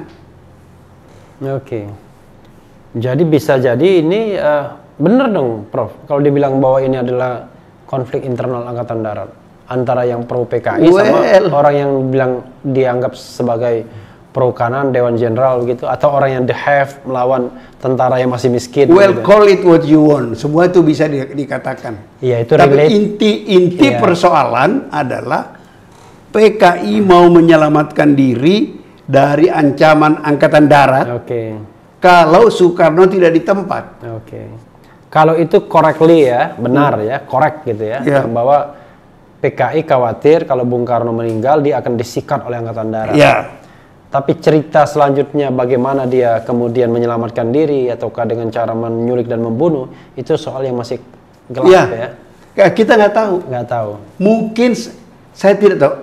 Jadi bisa jadi ini benar dong, Prof. Kalau dibilang bahwa ini adalah konflik internal Angkatan Darat antara yang pro PKI sama orang yang bilang dianggap sebagai pro kanan Dewan Jenderal gitu, atau orang yang the have melawan tentara yang masih miskin. Gitu. Call it what you want. Semua itu bisa dikatakan. Iya, itu tapi inti persoalan adalah PKI mau menyelamatkan diri dari ancaman Angkatan Darat. Kalau Soekarno tidak di tempat. Kalau itu correctly ya, benar ya, correct gitu ya, bahwa PKI khawatir kalau Bung Karno meninggal dia akan disikat oleh Angkatan Darat. Tapi cerita selanjutnya bagaimana dia kemudian menyelamatkan diri ataukah dengan cara menyulik dan membunuh, itu soal yang masih gelap ya. Kita nggak tahu. Nggak tahu. Mungkin saya tidak tahu.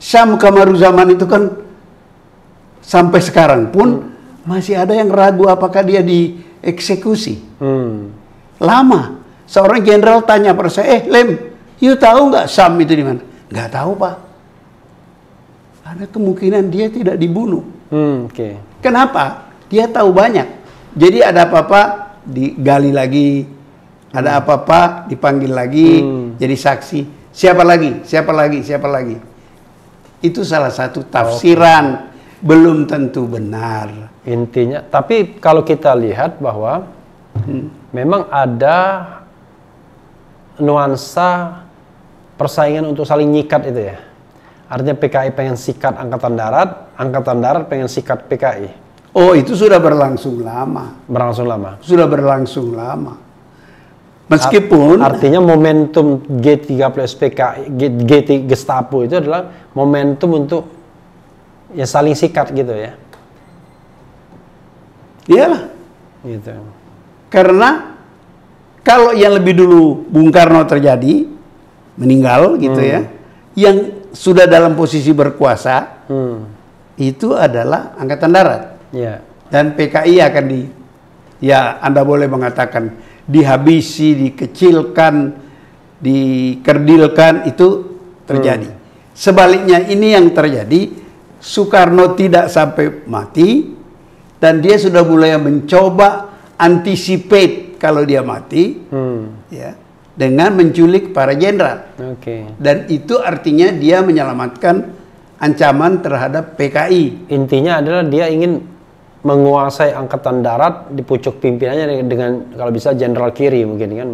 Syam Kamaruzaman itu kan sampai sekarang pun masih ada yang ragu apakah dia dieksekusi. Lama. Seorang jenderal tanya pada saya, Lem, you tahu nggak Syam itu di mana? Nggak tahu, Pak. Ada kemungkinan dia tidak dibunuh. Kenapa? Dia tahu banyak. Jadi ada apa-apa digali lagi, ada apa-apa dipanggil lagi, jadi saksi. Siapa lagi? Siapa lagi? Siapa lagi? Itu salah satu tafsiran, belum tentu benar. Intinya, tapi kalau kita lihat bahwa memang ada nuansa persaingan untuk saling nyikat itu ya. Artinya PKI pengen sikat Angkatan Darat pengen sikat PKI. Oh, itu sudah berlangsung lama. Berlangsung lama. Sudah berlangsung lama. Meskipun artinya momentum G30 PKI, G3 Gestapo itu adalah momentum untuk ya saling sikat gitu ya. Iyalah. Gitu. Karena kalau yang lebih dulu Bung Karno terjadi, meninggal gitu ya, yang sudah dalam posisi berkuasa, itu adalah Angkatan Darat. Yeah. Dan PKI akan ya Anda boleh mengatakan dihabisi, dikecilkan, dikerdilkan, itu terjadi. Sebaliknya ini yang terjadi, Soekarno tidak sampai mati, dan dia sudah mulai mencoba anticipate kalau dia mati, ya, dengan menculik para jenderal. Dan itu artinya dia menyelamatkan ancaman terhadap PKI. Intinya adalah dia ingin menguasai Angkatan Darat di pucuk pimpinannya dengan kalau bisa jenderal kiri mungkin kan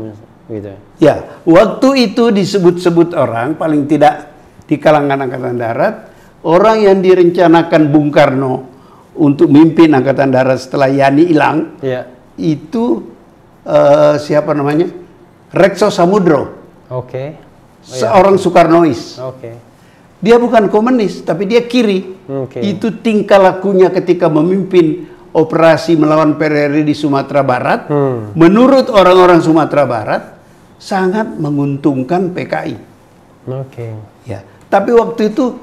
gitu. Ya, waktu itu disebut-sebut orang paling tidak di kalangan Angkatan Darat, orang yang direncanakan Bung Karno untuk mimpin Angkatan Darat setelah Yani hilang, itu siapa namanya? Rekso Samudro. Seorang Soekarnois. Dia bukan komunis, tapi dia kiri. Itu tingkah lakunya ketika memimpin operasi melawan PRRI di Sumatera Barat. Menurut orang-orang Sumatera Barat, sangat menguntungkan PKI. Ya, tapi waktu itu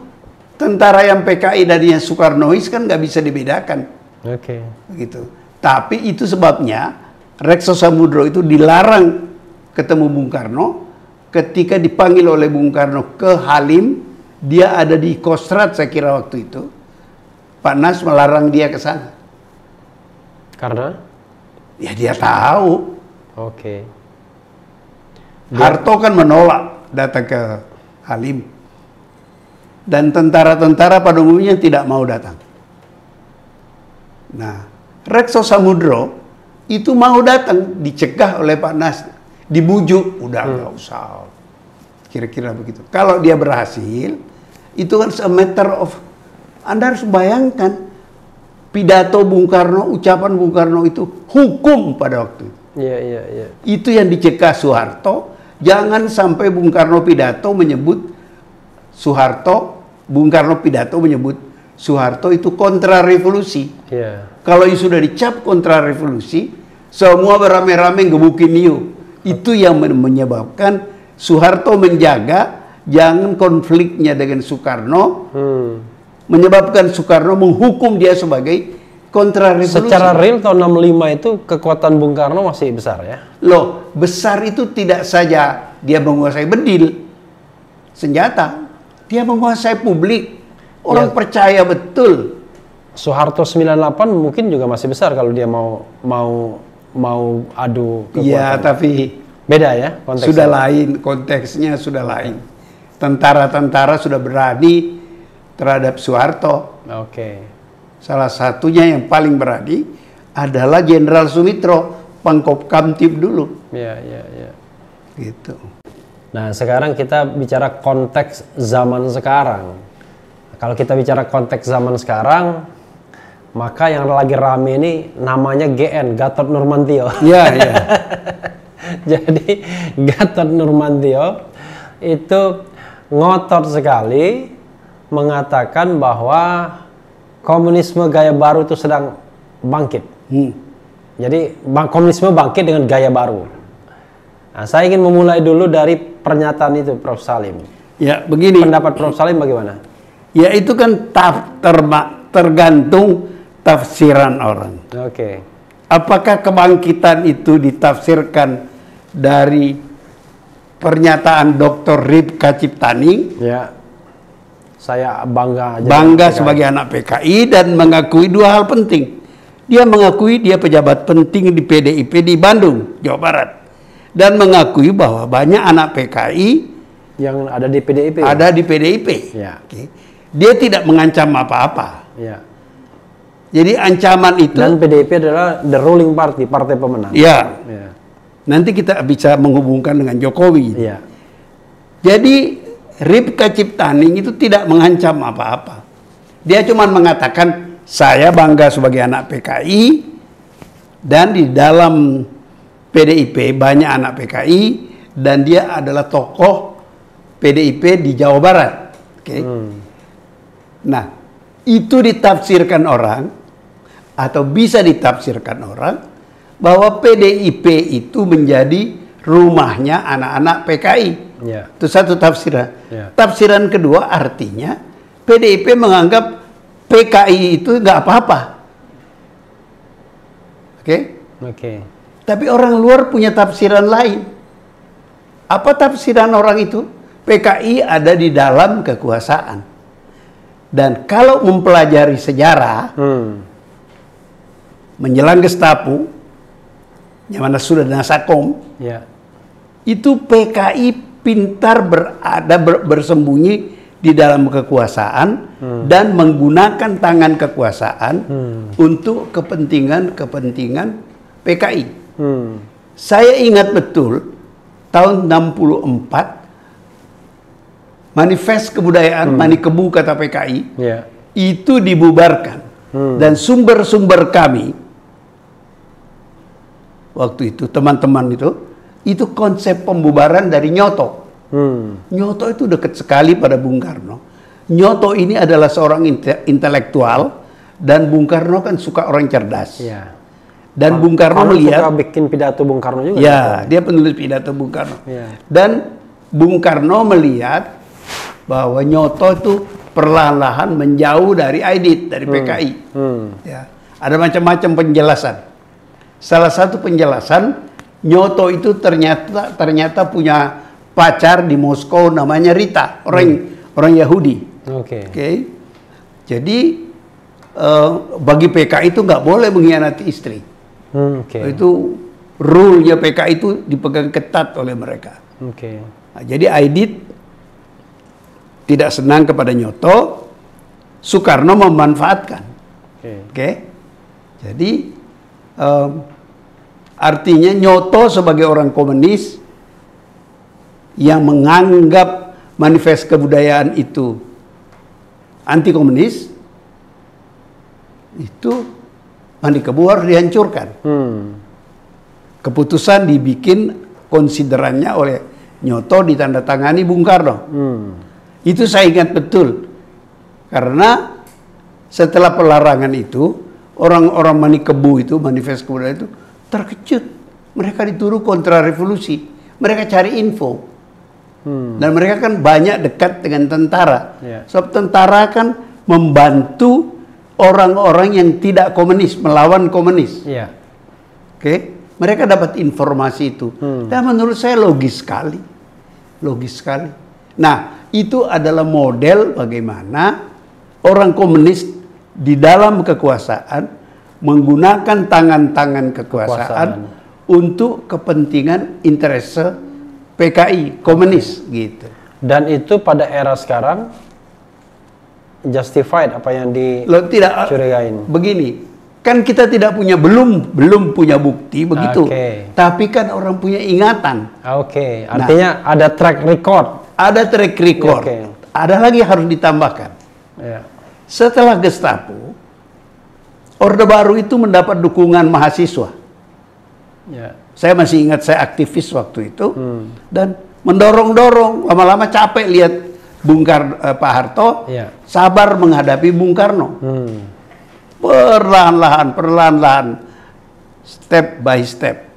tentara yang PKI darinya Soekarnois kan nggak bisa dibedakan. Begitu. Tapi itu sebabnya Rekso Samudro itu dilarang ketemu Bung Karno. Ketika dipanggil oleh Bung Karno ke Halim, dia ada di Kostrad saya kira waktu itu, Pak Nas melarang dia ke sana. Karena? Ya dia tahu. Harto kan menolak datang ke Halim. Dan tentara-tentara pada umumnya tidak mau datang. Nah, Rekso Samudro itu mau datang, dicegah oleh Pak Nas, dibujuk, udah nggak usah. Kira-kira begitu. Kalau dia berhasil, itu kan a matter of, Anda harus bayangkan, pidato Bung Karno, ucapan Bung Karno itu hukum pada waktu itu. Itu yang dicegah Soeharto, jangan sampai Bung Karno pidato menyebut Soeharto, Bung Karno pidato menyebut Soeharto itu kontra revolusi. Kalau sudah dicap kontra revolusi, semua beramai-ramai gebukin Niu. Itu yang menyebabkan Soeharto menjaga jangan konfliknya dengan Soekarno, menyebabkan Soekarno menghukum dia sebagai kontra revolusi. Secara real tahun 65 itu kekuatan Bung Karno masih besar ya? Loh, besar itu tidak saja dia menguasai bedil, senjata, dia menguasai publik. Orang percaya betul. Soeharto 98 mungkin juga masih besar kalau dia mau adu kekuatan. Iya, tapi beda ya konteksnya. Sudah lain, konteksnya sudah lain. Tentara-tentara sudah berani terhadap Soeharto. Salah satunya yang paling berani adalah Jenderal Sumitro, Pangkop Kamtib dulu. Gitu. Nah, sekarang kita bicara konteks zaman sekarang. Kalau kita bicara konteks zaman sekarang, maka yang lagi rame ini namanya GN, Gatot Nurmantio. Jadi Gatot Nurmantio itu ngotot sekali mengatakan bahwa komunisme gaya baru itu sedang bangkit. Jadi komunisme bangkit dengan gaya baru. Nah, saya ingin memulai dulu dari pernyataan itu, Prof. Salim. Ya, begini. Pendapat Prof. Salim bagaimana? Ya, itu kan tergantung tafsiran orang. Apakah kebangkitan itu ditafsirkan dari pernyataan Dr. Ripka Ciptaning? Saya bangga sebagai anak PKI dan mengakui dua hal penting. Dia mengakui dia pejabat penting di PDIP di Bandung, Jawa Barat. Dan mengakui bahwa banyak anak PKI yang ada di PDIP. Dia tidak mengancam apa-apa. Jadi ancaman itu. Dan PDIP adalah the ruling party, partai pemenang. Nanti kita bisa menghubungkan dengan Jokowi. Iya. Jadi Ripka Ciptaning itu tidak mengancam apa-apa. Dia cuma mengatakan, saya bangga sebagai anak PKI, dan di dalam PDIP banyak anak PKI, dan dia adalah tokoh PDIP di Jawa Barat. Okay? Nah, itu ditafsirkan orang, atau bisa ditafsirkan orang, bahwa PDIP itu menjadi rumahnya anak-anak PKI. Ya. Itu satu tafsiran. Ya. Tafsiran kedua artinya PDIP menganggap PKI itu nggak apa-apa. Oke? Oke. Tapi orang luar punya tafsiran lain. Apa tafsiran orang itu? PKI ada di dalam kekuasaan. Dan kalau mempelajari sejarah, menjelang Gestapo, yang mana sudah Nasakom, Ya. itu PKI pintar bersembunyi di dalam kekuasaan dan menggunakan tangan kekuasaan untuk kepentingan PKI. Saya ingat betul tahun 64 manifest kebudayaan Manikebu kata PKI Ya. itu dibubarkan dan sumber-sumber kami waktu itu teman-teman itu konsep pembubaran dari Nyoto. Nyoto itu dekat sekali pada Bung Karno. Nyoto ini adalah seorang intelektual dan Bung Karno kan suka orang cerdas. Ya. Dan Bung Karno melihat, suka bikin pidato Bung Karno juga. ya, dia penulis pidato Bung Karno. Ya. Dan Bung Karno melihat bahwa Nyoto itu perlahan-lahan menjauh dari Aidit, dari PKI. Ya. Ada macam-macam penjelasan. Salah satu penjelasan, Nyoto itu ternyata punya pacar di Moskow namanya Rita, orang Yahudi. Oke. Jadi bagi PKI itu nggak boleh mengkhianati istri. Itu rule-nya PKI itu dipegang ketat oleh mereka. Nah, jadi Aidit tidak senang kepada Nyoto, Soekarno memanfaatkan. Jadi artinya Nyoto sebagai orang komunis yang menganggap manifest kebudayaan itu anti komunis, itu Manikebu harus dihancurkan. Keputusan dibikin konsiderannya oleh Nyoto, ditandatangani Bung Karno. Itu saya ingat betul. Karena setelah pelarangan itu, orang-orang Manikebu itu, manifest kebudayaan itu, terkejut. Mereka dituduh kontra revolusi. Mereka cari info. Dan mereka kan banyak dekat dengan tentara. Sebab tentara kan membantu orang-orang yang tidak komunis, melawan komunis. Mereka dapat informasi itu. Dan menurut saya logis sekali. Logis sekali. Nah, itu adalah model bagaimana orang komunis di dalam kekuasaan menggunakan tangan-tangan kekuasaan untuk kepentingan interese PKI, komunis gitu. Dan itu pada era sekarang justified apa yang dicurigain. Begini, kan kita tidak punya belum punya bukti begitu. Tapi kan orang punya ingatan. Artinya ada track record. Ada track record. Ada lagi harus ditambahkan. Setelah Gestapo, Orde Baru itu mendapat dukungan mahasiswa. Saya masih ingat saya aktivis waktu itu dan mendorong-dorong, lama-lama capek lihat Pak Harto sabar menghadapi Bung Karno. Perlahan-lahan, step by step.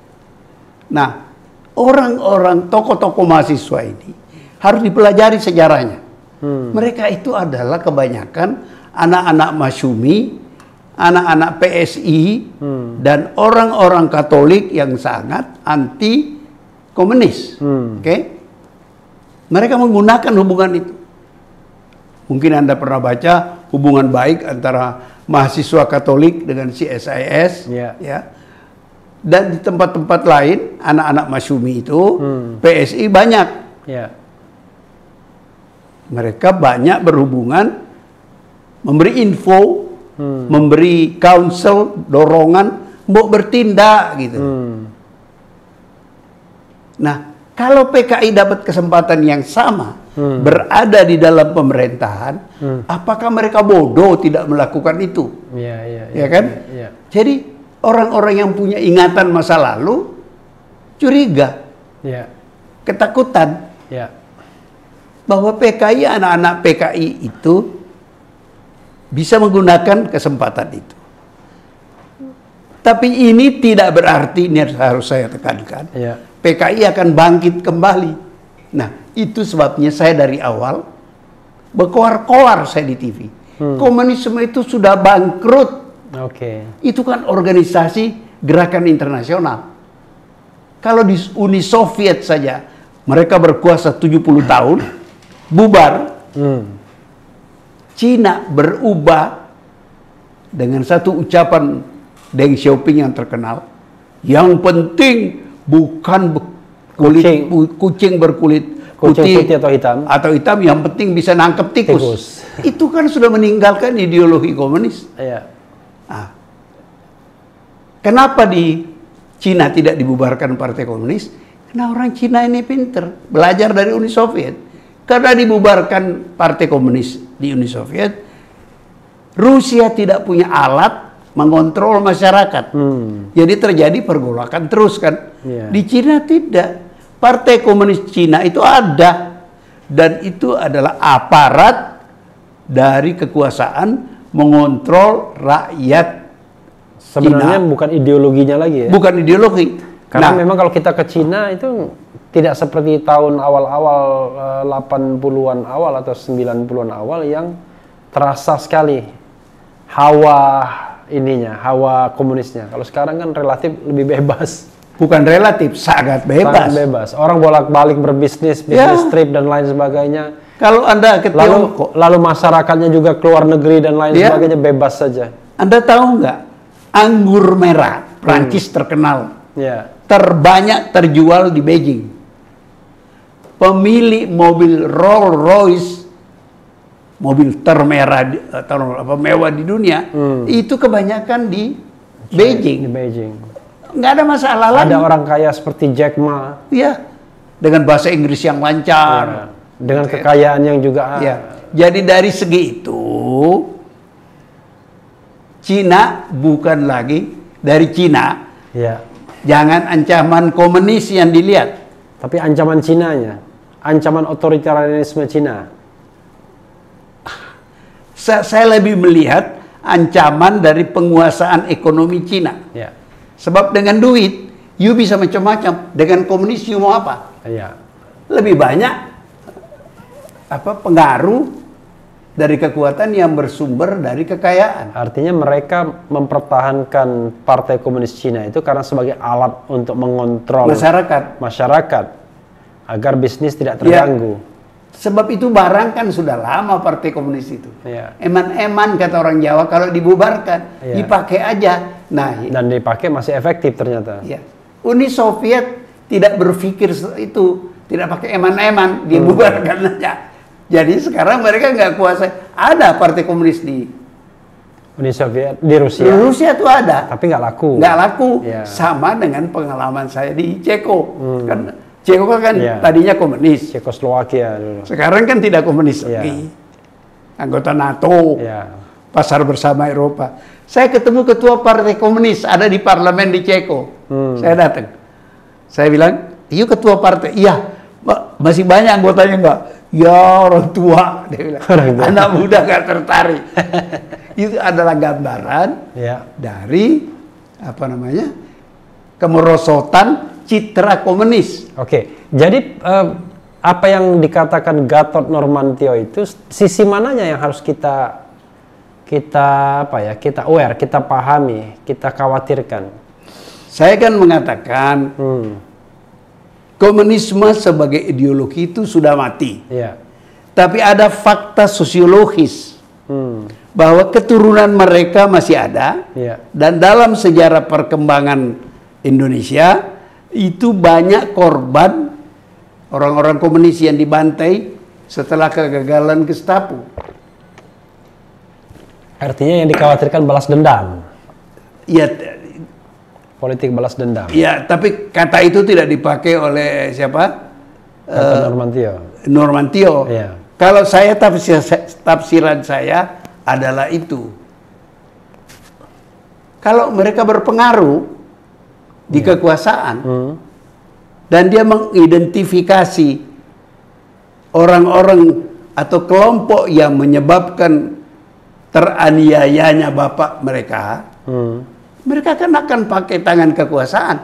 Nah, orang-orang tokoh-tokoh mahasiswa ini harus dipelajari sejarahnya. Mereka itu adalah kebanyakan anak-anak Masyumi, anak-anak PSI, dan orang-orang Katolik yang sangat anti komunis. Mereka menggunakan hubungan itu. Mungkin Anda pernah baca hubungan baik antara mahasiswa Katolik dengan CSIS, ya. Dan di tempat-tempat lain anak-anak Masyumi itu PSI banyak. Mereka banyak berhubungan, memberi info, memberi counsel, dorongan, mau bertindak gitu. Nah, Kalau PKI dapat kesempatan yang sama berada di dalam pemerintahan, apakah mereka bodoh tidak melakukan itu? Ya kan? Jadi orang-orang yang punya ingatan masa lalu curiga, ketakutan bahwa PKI, anak-anak PKI itu bisa menggunakan kesempatan itu. Tapi ini tidak berarti, ini harus saya tekankan, PKI akan bangkit kembali. Nah, itu sebabnya saya dari awal berkoar-koar saya di TV. Komunisme itu sudah bangkrut. Itu kan organisasi gerakan internasional. Kalau di Uni Soviet saja mereka berkuasa 70 tahun, bubar. Cina berubah dengan satu ucapan Deng Xiaoping yang terkenal. Yang penting bukan kucing berkulit putih atau hitam, yang penting bisa nangkep tikus. Itu kan sudah meninggalkan ideologi komunis. Kenapa di Cina tidak dibubarkan Partai Komunis? Karena orang Cina ini pinter, belajar dari Uni Soviet. Karena dibubarkan Partai Komunis di Uni Soviet, Rusia tidak punya alat mengontrol masyarakat. Jadi terjadi pergolakan terus kan. Di Cina tidak. Partai Komunis Cina itu ada. Dan itu adalah aparat dari kekuasaan mengontrol rakyat Sebenarnya Cina. Bukan ideologinya lagi ya? Bukan ideologi. Karena memang kalau kita ke Cina itu tidak seperti tahun awal-awal 80-an awal atau 90-an awal yang terasa sekali hawa hawa komunisnya. Kalau sekarang kan relatif lebih bebas. Bukan relatif, sangat bebas. Sangat bebas. Orang bolak-balik berbisnis, bisnis trip dan lain sebagainya. Kalau Anda ke Tiongkok, lalu masyarakatnya juga keluar negeri dan lain sebagainya bebas saja. Anda tahu nggak? Anggur merah Prancis terkenal, terbanyak terjual di Beijing. Pemilik mobil Rolls Royce, mobil mewah di dunia, itu kebanyakan di Beijing. Nggak ada masalah lagi. Ada orang kaya seperti Jack Ma. Dengan bahasa Inggris yang lancar, dengan kekayaan yang juga. Jadi dari segi itu, Cina bukan lagi dari Cina. Jangan ancaman komunis yang dilihat, tapi ancaman Cinanya, ancaman otoritarianisme Cina. Saya lebih melihat ancaman dari penguasaan ekonomi Cina. Sebab dengan duit, you bisa macam-macam. Dengan komunis, you mau apa? Lebih banyak pengaruh dari kekuatan yang bersumber dari kekayaan. Artinya mereka mempertahankan Partai Komunis Cina itu karena sebagai alat untuk mengontrol masyarakat agar bisnis tidak terganggu. Sebab itu barang kan sudah lama Partai Komunis itu. Eman-eman kata orang Jawa, kalau dibubarkan dipakai aja. Dan dipakai masih efektif ternyata. Uni Soviet tidak berpikir itu, tidak pakai eman-eman, dibubarkan aja. Jadi sekarang mereka nggak kuasa. Ada Partai Komunis di Uni Soviet, di Rusia. Di Rusia tuh ada. Tapi nggak laku. Nggak laku. Sama dengan pengalaman saya di Ceko. Kan Ceko kan tadinya komunis. Cekoslowakia dulu. Sekarang kan tidak komunis lagi. Anggota NATO. Pasar bersama Eropa. Saya ketemu ketua Partai Komunis ada di parlemen di Ceko. Saya datang. Saya bilang, "Iya ketua partai." "Iya, masih banyak anggotanya enggak?" "Ya orang tua," dia bilang. Anak muda gak tertarik. Itu adalah gambaran dari kemerosotan citra komunis. Jadi apa yang dikatakan Gatot Nurmantio itu sisi mananya yang harus kita aware, kita pahami, kita khawatirkan? Saya kan mengatakan komunisme sebagai ideologi itu sudah mati. Tapi ada fakta sosiologis bahwa keturunan mereka masih ada. Dan dalam sejarah perkembangan Indonesia itu banyak korban orang-orang komunis yang dibantai setelah kegagalan Gestapo. Artinya yang dikhawatirkan balas dendam. Politik balas dendam. Tapi kata itu tidak dipakai oleh siapa? Gatot Nurmantio. Nurmantio. Iya. Kalau saya tafsiran saya adalah itu. Kalau mereka berpengaruh di kekuasaan dan dia mengidentifikasi orang-orang atau kelompok yang menyebabkan teraniayanya bapak mereka, mereka akan pakai tangan kekuasaan.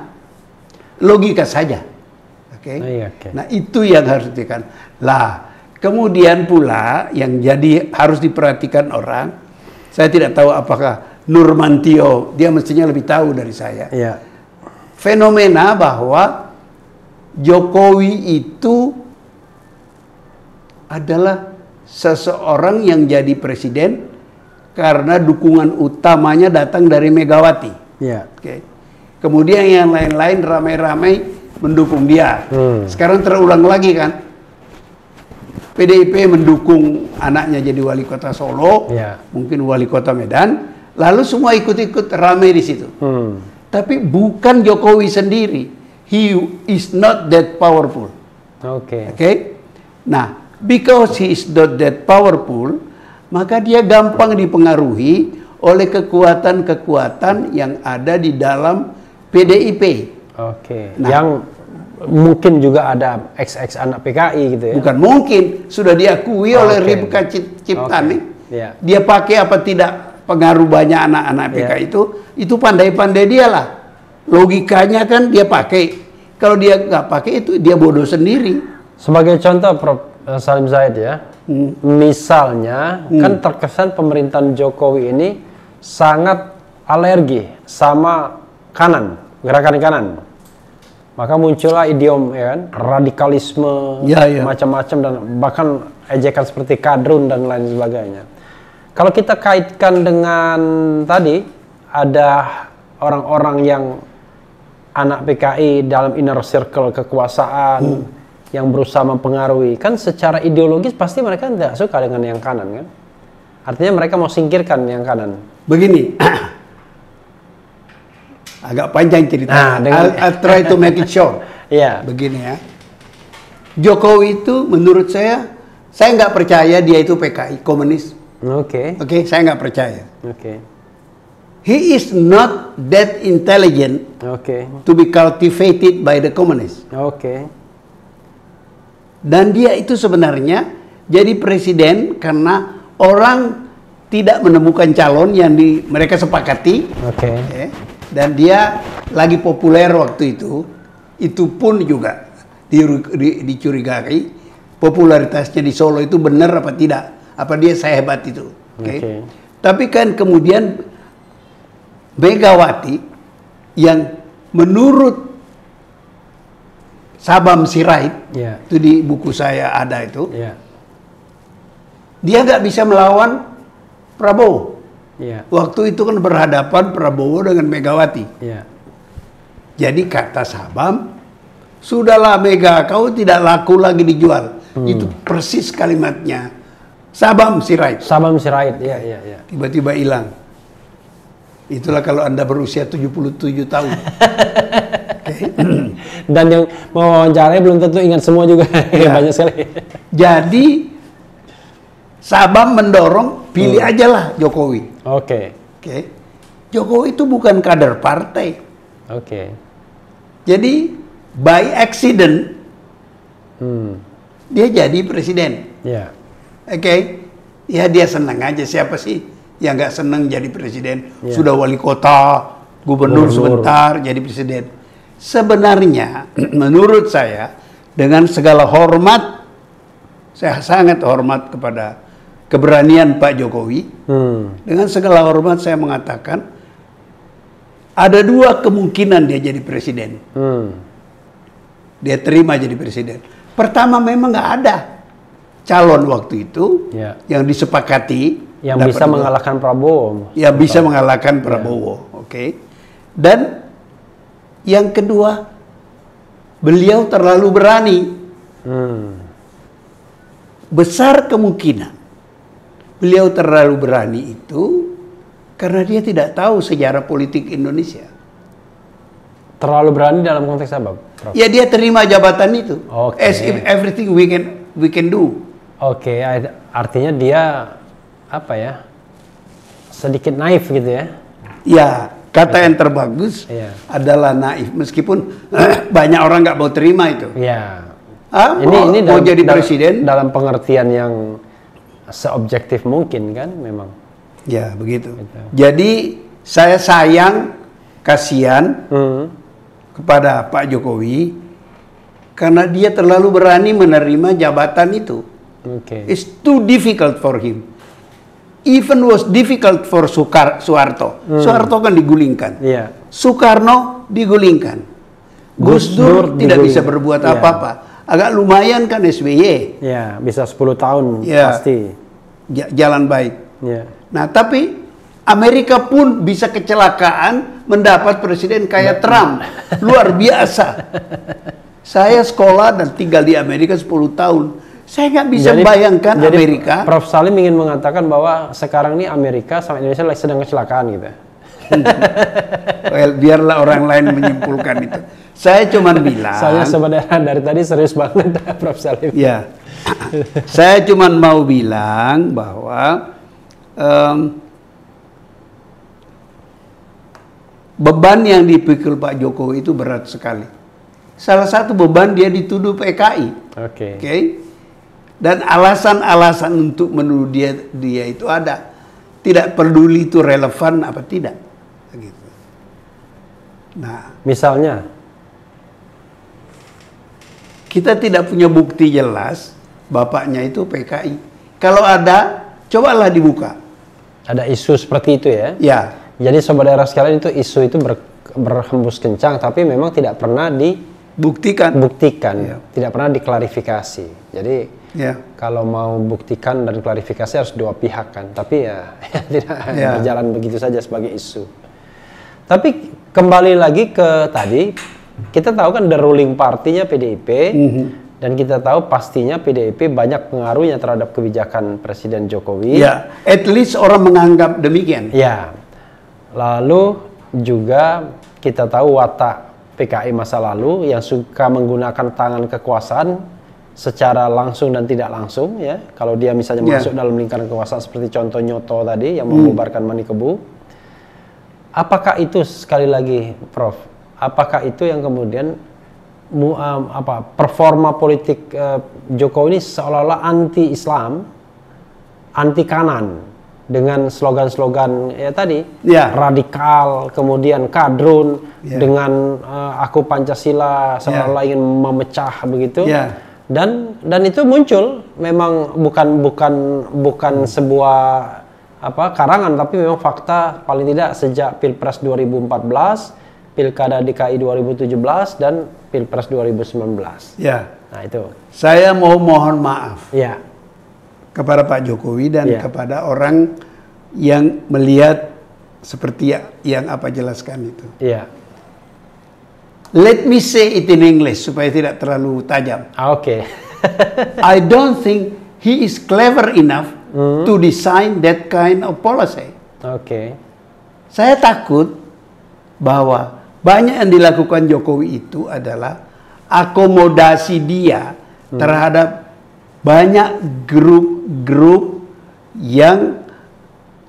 Logika saja. Oke. Nah, itu yang harus diperhatikan. Lah, kemudian pula yang jadi harus diperhatikan orang, saya tidak tahu apakah Nurmantio, dia mestinya lebih tahu dari saya. Iya. Fenomena bahwa Jokowi itu adalah seseorang yang jadi presiden karena dukungan utamanya datang dari Megawati. Iya. Oke. Kemudian yang lain-lain ramai-ramai mendukung dia. Sekarang terulang lagi kan. PDIP mendukung anaknya jadi wali kota Solo, mungkin wali kota Medan, lalu semua ikut-ikut ramai di situ. Tapi bukan Jokowi sendiri. He is not that powerful. Oke. Nah, because he is not that powerful, maka dia gampang dipengaruhi oleh kekuatan-kekuatan yang ada di dalam PDIP. Nah, yang mungkin juga ada ex anak PKI gitu ya? Bukan mungkin, sudah diakui oleh Ribka Ciptani. Dia pakai apa tidak pengaruh banyak anak-anak PKI itu pandai-pandai dia lah. Logikanya kan dia pakai. Kalau dia nggak pakai itu dia bodoh sendiri. Sebagai contoh, Prof. Salim Zaid ya, misalnya kan terkesan pemerintahan Jokowi ini sangat alergi sama kanan, gerakan kanan. Maka muncullah idiom ya kan, radikalisme, macam-macam dan bahkan ejekan seperti kadrun dan lain sebagainya. Kalau kita kaitkan dengan tadi ada orang-orang yang anak PKI dalam inner circle kekuasaan yang berusaha mempengaruhi, kan secara ideologis pasti mereka tidak suka dengan yang kanan kan? Artinya mereka mau singkirkan yang kanan. Begini, agak panjang cerita. I'll try to make it short. Begini ya, Jokowi itu menurut saya nggak percaya dia itu PKI komunis. Saya nggak percaya. He is not that intelligent to be cultivated by the communists. Dan dia itu sebenarnya jadi presiden karena orang tidak menemukan calon yang mereka sepakati. Dan dia lagi populer waktu itu. Itu pun juga dicurigai popularitasnya di Solo itu benar apa tidak. Apa dia sehebat itu. Tapi kan kemudian Megawati yang menurut Sabam Sirait, itu di buku saya ada itu, dia nggak bisa melawan Prabowo. Waktu itu kan berhadapan Prabowo dengan Megawati. Jadi kata Sabam, sudahlah Mega, kau tidak laku lagi dijual. Itu persis kalimatnya Sabam Sirait. Tiba-tiba hilang. Itulah kalau Anda berusia 77 tahun. Dan yang mewawancarai belum tentu ingat semua juga. Banyak sekali. Jadi Sabam mendorong pilih aja lah Jokowi. Jokowi itu bukan kader partai. Jadi by accident dia jadi presiden. Ya dia senang aja, siapa sih yang nggak senang jadi presiden? Sudah wali kota, gubernur sebentar jadi presiden. Sebenarnya menurut saya dengan segala hormat, saya sangat hormat kepada keberanian Pak Jokowi. Dengan segala hormat saya mengatakan ada dua kemungkinan dia jadi presiden. Dia terima jadi presiden. Pertama, memang nggak ada calon waktu itu yang disepakati yang bisa mengalahkan Prabowo. Yang bisa mengalahkan Prabowo. Dan yang kedua, beliau terlalu berani. Besar kemungkinan beliau terlalu berani itu karena dia tidak tahu sejarah politik Indonesia. Terlalu berani dalam konteks apa, Prof? Ya dia terima jabatan itu. Oke. As if everything we can do. Oke, artinya dia apa ya? Sedikit naif gitu ya? Ya, kata yang terbagus adalah naif. Meskipun banyak orang nggak mau terima itu. Iya. Ini mau jadi presiden dalam pengertian yang seobjektif mungkin kan, memang. Ya begitu. Jadi saya sayang, kasihan kepada Pak Jokowi karena dia terlalu berani menerima jabatan itu. It's too difficult for him. Even was difficult for Soeharto. Soeharto kan digulingkan. Soekarno digulingkan. Gus Dur tidak bisa berbuat apa-apa. Agak lumayan kan SBY. Ya, bisa 10 tahun pasti. Jalan baik. Nah, tapi Amerika pun bisa kecelakaan mendapat presiden kayak Trump. Luar biasa. Saya sekolah dan tinggal di Amerika 10 tahun. Saya nggak bisa bayangkan Amerika. Prof. Salim ingin mengatakan bahwa sekarang ini Amerika sama Indonesia sedang kecelakaan gitu. Well, biarlah orang lain menyimpulkan itu. Saya cuma bilang. Saya sebenarnya dari tadi serius banget, Prof. Salim. Ya, saya cuma mau bilang bahwa beban yang dipikul Pak Jokowi itu berat sekali. Salah satu beban dia dituduh PKI. Oke. Dan alasan-alasan untuk menuduh dia itu ada. Tidak peduli itu relevan apa tidak. Begitu. Nah, misalnya, kita tidak punya bukti jelas bapaknya itu PKI. Kalau ada, cobalah dibuka. Ada isu seperti itu ya? Ya. Jadi sobat daerah sekalian, itu isu itu berhembus kencang, tapi memang tidak pernah dibuktikan, tidak pernah diklarifikasi. Jadi kalau mau buktikan dan klarifikasi harus dua pihak kan, tapi ya tidak berjalan begitu saja sebagai isu. Tapi kembali lagi ke tadi, kita tahu kan the ruling partinya PDIP, dan kita tahu pastinya PDIP banyak pengaruhnya terhadap kebijakan Presiden Jokowi. Ya, at least orang menganggap demikian. Ya, lalu juga kita tahu watak PKI masa lalu yang suka menggunakan tangan kekuasaan secara langsung dan tidak langsung ya. Kalau dia misalnya masuk dalam lingkaran kekuasaan seperti contoh Nyoto tadi yang membubarkan Manikebu. Apakah itu, sekali lagi Prof, apakah itu yang kemudian performa politik Jokowi ini seolah-olah anti-Islam, anti kanan, dengan slogan-slogan ya tadi radikal, kemudian kadrun, dengan aku Pancasila seolah-olah ingin memecah begitu, dan itu muncul memang bukan sebuah karangan, tapi memang fakta paling tidak sejak Pilpres 2014, Pilkada DKI 2017 dan Pilpres 2019. Ya. Nah itu. Saya mau mohon maaf. Kepada Pak Jokowi dan kepada orang yang melihat seperti yang apa jelaskan itu. Let me say it in English supaya tidak terlalu tajam. I don't think he is clever enough to design that kind of policy. Saya takut bahwa banyak yang dilakukan Jokowi itu adalah akomodasi dia terhadap banyak grup-grup yang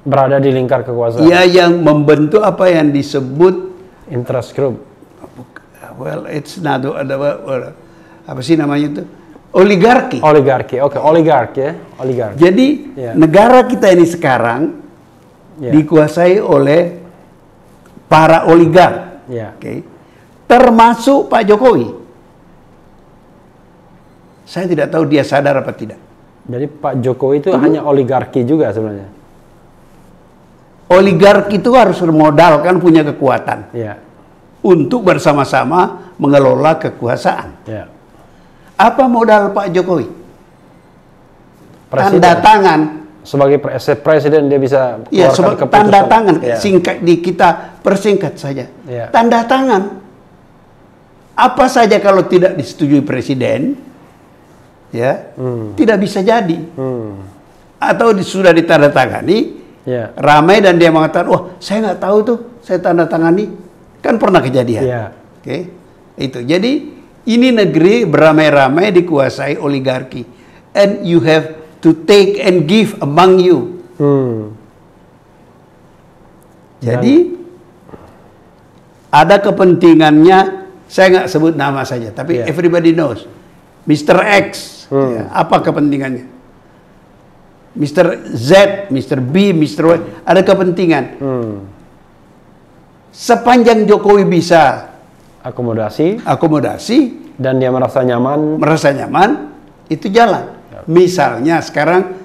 berada di lingkar kekuasaan. Ya, yang membentuk apa yang disebut interest group. Well, it's not apa sih namanya itu? Oligarki. Oligarki. Oligarki ya. Oligarki. Jadi negara kita ini sekarang dikuasai oleh para oligark. Termasuk Pak Jokowi. Saya tidak tahu dia sadar apa tidak. Jadi Pak Jokowi itu hanya oligarki juga sebenarnya. Oligarki itu harus bermodalkan, punya kekuatan untuk bersama-sama mengelola kekuasaan. Apa modal Pak Jokowi? Tanda tangan. Sebagai presiden dia bisa keluarkan keputusan. Tanda tangan. Singkat kita persingkat saja. Tanda tangan. Apa saja kalau tidak disetujui presiden, tidak bisa jadi. Atau sudah ditandatangani, ramai dan dia mengatakan, wah saya nggak tahu tuh, saya tanda tangani, kan pernah kejadian. Oke, itu. Jadi ini negeri beramai-ramai dikuasai oligarki, and you have to take and give among you. Jadi ada kepentingannya, saya nggak sebut nama saja, tapi everybody knows, Mr. X, ya, apa kepentingannya? Mr. Z, Mr. B, Mr. Y, ada kepentingan. Sepanjang Jokowi bisa akomodasi dan dia merasa nyaman, itu jalan. Misalnya sekarang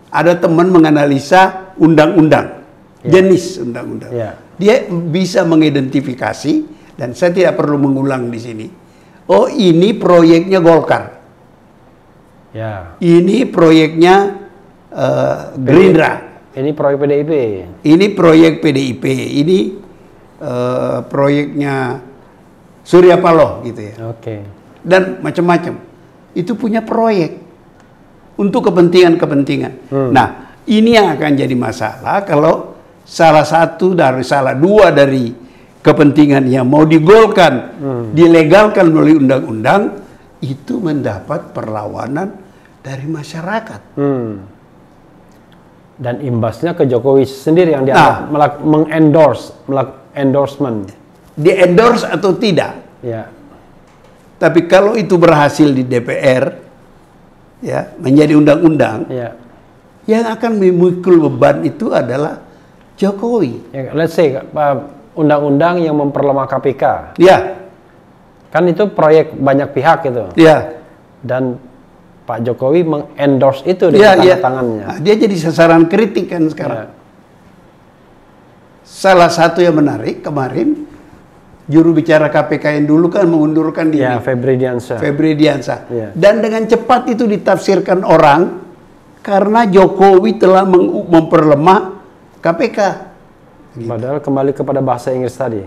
ada teman menganalisa undang-undang, jenis undang-undang. Dia bisa mengidentifikasi, dan saya tidak perlu mengulang di sini. Oh, ini proyeknya Golkar. Ini proyeknya Gerindra. Ini proyek PDIP. Ini proyek PDIP. Ini proyeknya Surya Paloh gitu ya. Dan macam-macam. Itu punya proyek untuk kepentingan-kepentingan. Nah, ini yang akan jadi masalah kalau salah dua dari kepentingan yang mau digolkan, dilegalkan melalui undang-undang, itu mendapat perlawanan dari masyarakat. Dan imbasnya ke Jokowi sendiri yang dia endorsement. Di-endorse atau tidak. Tapi kalau itu berhasil di DPR, ya, menjadi undang-undang, yang akan memikul beban itu adalah Jokowi. Let's say undang-undang yang memperlemah KPK. Kan itu proyek banyak pihak itu. Dan Pak Jokowi mengendorse itu dengan tangannya. Nah, dia jadi sasaran kritik kan sekarang. Salah satu yang menarik kemarin, juru bicara KPK yang dulu kan mengundurkan diri. Febri Diansyah. Dan dengan cepat itu ditafsirkan orang karena Jokowi telah memperlemah KPK. Padahal kembali kepada bahasa Inggris tadi,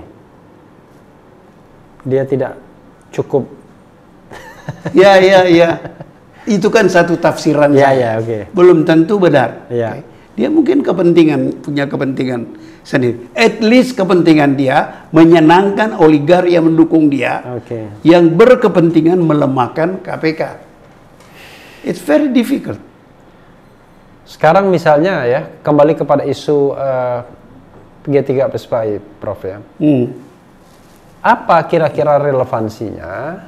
dia tidak cukup. Itu kan satu tafsiran. Belum tentu benar. Dia mungkin punya kepentingan sendiri. At least kepentingan dia menyenangkan oligar yang mendukung dia, yang berkepentingan melemahkan KPK. It's very difficult. Sekarang misalnya ya, kembali kepada isu G3 PSPI, Prof ya. Apa kira-kira relevansinya?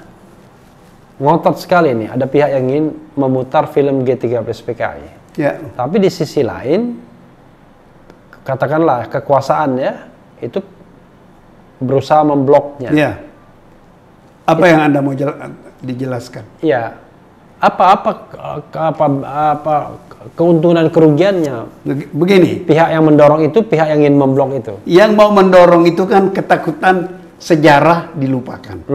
Ngotot sekali nih, ada pihak yang ingin memutar film G3 PSPI. Tapi di sisi lain, katakanlah kekuasaan ya, itu berusaha membloknya. Apa yang Anda mau dijelaskan? Apa keuntungan dan kerugiannya? Begini, pihak yang mendorong itu, pihak yang ingin memblok itu. Yang mau mendorong itu kan ketakutan sejarah dilupakan.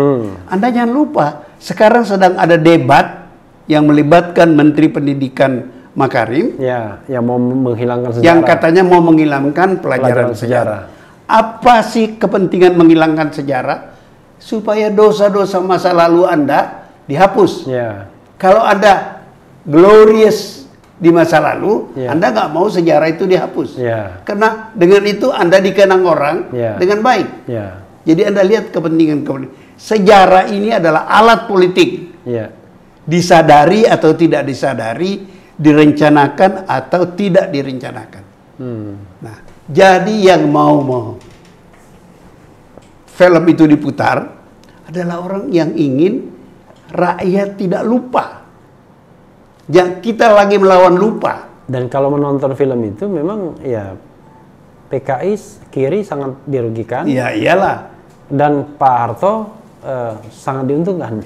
Anda jangan lupa, sekarang sedang ada debat yang melibatkan Menteri Pendidikan Makarim, yang mau menghilangkan sejarah. Yang katanya mau menghilangkan pelajaran sejarah. Apa sih kepentingan menghilangkan sejarah? Supaya dosa-dosa masa lalu Anda dihapus. Kalau Anda glorious di masa lalu, Anda nggak mau sejarah itu dihapus. Karena dengan itu Anda dikenang orang dengan baik. Jadi Anda lihat kepentingan. Sejarah ini adalah alat politik. Disadari atau tidak disadari, direncanakan atau tidak direncanakan. Nah, jadi yang mau film itu diputar adalah orang yang ingin rakyat tidak lupa. Yang kita lagi melawan lupa. Dan kalau menonton film itu memang ya PKI kiri sangat dirugikan. Iyalah. Dan Pak Harto sangat diuntungkan.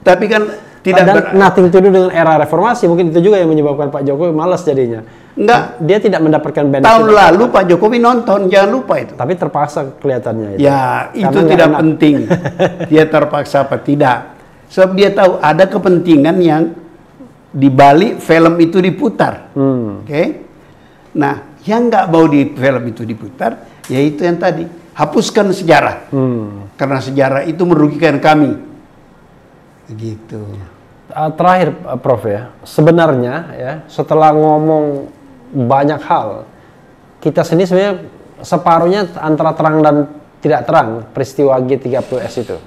Tapi kan tidak nothing to do dengan era reformasi, mungkin itu juga yang menyebabkan Pak Jokowi malas jadinya. Enggak, dia tidak mendapatkan benefit. Tahun lalu Pak Jokowi nonton, jangan lupa itu. Tapi terpaksa kelihatannya itu. Itu tidak penting. Dia terpaksa apa tidak. Sebab dia tahu ada kepentingan yang di balik film itu diputar. Nah, yang nggak mau di film itu diputar, yaitu yang tadi, hapuskan sejarah. Karena sejarah itu merugikan kami. Gitu. Terakhir, Prof ya, sebenarnya ya setelah ngomong banyak hal, kita sendiri sebenarnya separuhnya antara terang dan tidak terang peristiwa G30S itu.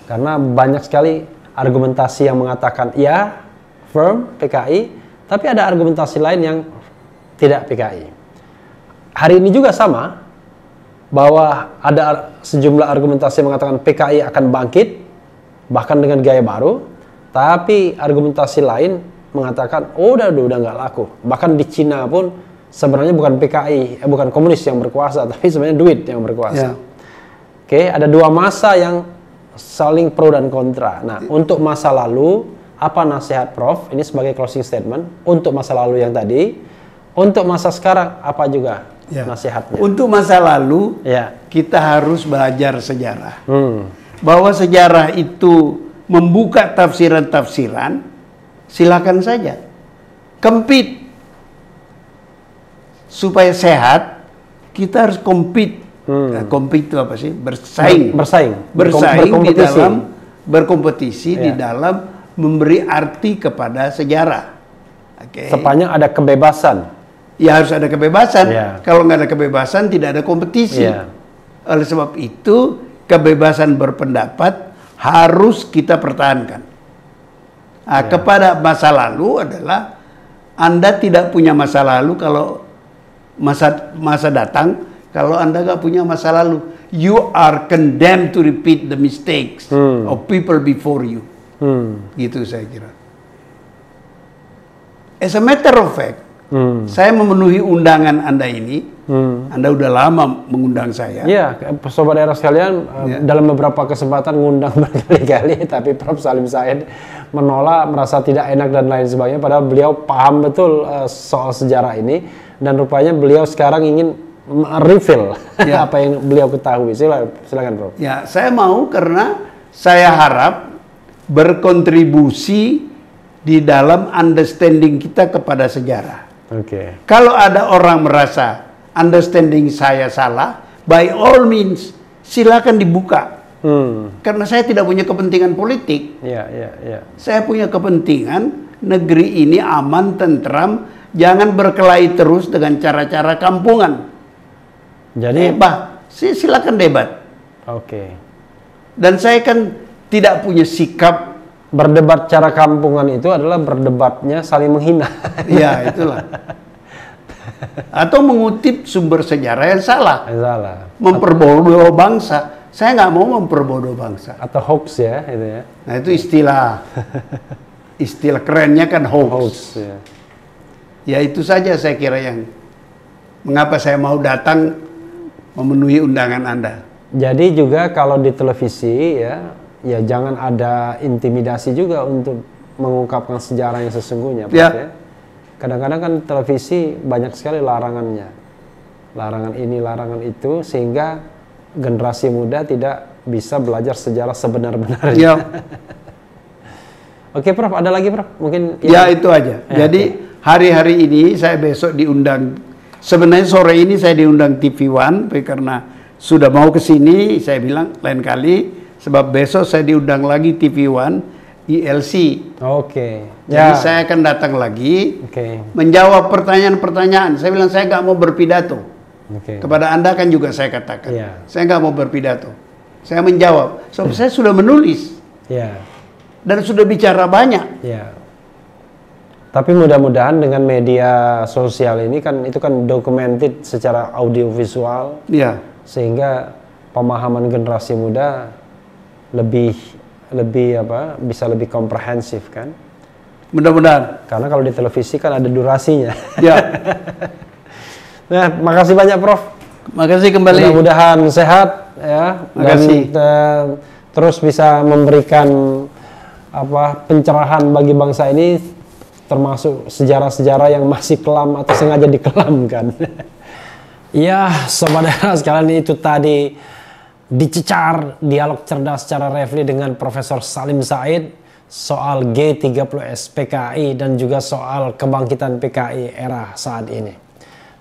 Karena banyak sekali argumentasi yang mengatakan ya, firm PKI, tapi ada argumentasi lain yang tidak PKI. Hari ini juga sama, bahwa ada sejumlah argumentasi yang mengatakan PKI akan bangkit, bahkan dengan gaya baru, tapi argumentasi lain mengatakan, oh udah nggak laku. Bahkan di Cina pun sebenarnya bukan PKI, bukan komunis yang berkuasa, tapi sebenarnya duit yang berkuasa. Oke, ada dua masa yang saling pro dan kontra. Nah, untuk masa lalu, apa nasihat Prof? Ini sebagai closing statement. Untuk masa lalu yang tadi, untuk masa sekarang, apa juga nasihatnya? Untuk masa lalu, kita harus belajar sejarah. Bahwa sejarah itu membuka tafsiran-tafsiran, silakan saja. Compete. Supaya sehat, kita harus compete. Compete itu apa sih? Bersaing di dalam berkompetisi di dalam memberi arti kepada sejarah. Sepanjang ada kebebasan. Ya harus ada kebebasan. Kalau nggak ada kebebasan, tidak ada kompetisi. Oleh sebab itu, kebebasan berpendapat harus kita pertahankan. Kepada masa lalu adalah Anda tidak punya masa lalu kalau masa datang. Kalau Anda nggak punya masa lalu, you are condemned to repeat the mistakes of people before you. Gitu saya kira. As a matter of fact, saya memenuhi undangan Anda ini. Anda udah lama mengundang saya. Iya, sobat era sekalian, dalam beberapa kesempatan ngundang berkali-kali, tapi Prof. Salim Said menolak, merasa tidak enak dan lain sebagainya. Padahal beliau paham betul soal sejarah ini, dan rupanya beliau sekarang ingin reveal apa yang beliau ketahui. Silakan Prof. Ya, saya mau karena saya harap berkontribusi di dalam understanding kita kepada sejarah. Kalau ada orang merasa understanding saya salah, by all means silakan dibuka. Karena saya tidak punya kepentingan politik. Saya punya kepentingan negeri ini aman, tentram, jangan berkelahi terus dengan cara-cara kampungan. Jadi silakan debat. Dan saya kan tidak punya sikap berdebat cara kampungan, itu adalah berdebatnya saling menghina. Ya, itulah. Atau mengutip sumber sejarah yang salah. Memperbodoh bangsa. Saya nggak mau memperbodoh bangsa. Atau hoax ya, itu ya. Nah, itu istilah kerennya kan hoax. Ya, itu saja saya kira yang mengapa saya mau datang memenuhi undangan Anda. Jadi juga kalau di televisi ya jangan ada intimidasi juga untuk mengungkapkan sejarah yang sesungguhnya. Kadang-kadang kan televisi banyak sekali larangannya. Larangan ini, larangan itu, sehingga generasi muda tidak bisa belajar sejarah sebenar-benarnya. Oke Prof, ada lagi Prof? Mungkin itu aja. Jadi hari-hari ini saya besok diundang. Sebenarnya sore ini saya diundang TV One, karena sudah mau ke sini, saya bilang lain kali, sebab besok saya diundang lagi TV One, ILC. Jadi saya akan datang lagi, menjawab pertanyaan-pertanyaan. Saya bilang saya nggak mau berpidato. Kepada Anda kan juga saya katakan, saya nggak mau berpidato. Saya menjawab, saya sudah menulis, dan sudah bicara banyak. Tapi mudah-mudahan dengan media sosial ini kan, itu kan documented secara audiovisual, sehingga pemahaman generasi muda bisa lebih komprehensif kan. Mudah-mudahan. Karena kalau di televisi kan ada durasinya. Nah, makasih banyak Prof. Makasih kembali. Mudah-mudahan sehat ya. Makasih. Dan terus bisa memberikan pencerahan bagi bangsa ini, termasuk sejarah-sejarah yang masih kelam atau sengaja dikelamkan. Ya, sobat era sekalian, itu tadi dicecar dialog cerdas secara refli dengan Profesor Salim Said soal G30S PKI dan juga soal kebangkitan PKI era saat ini.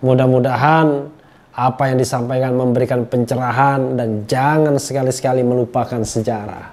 Mudah-mudahan apa yang disampaikan memberikan pencerahan dan jangan sekali-sekali melupakan sejarah.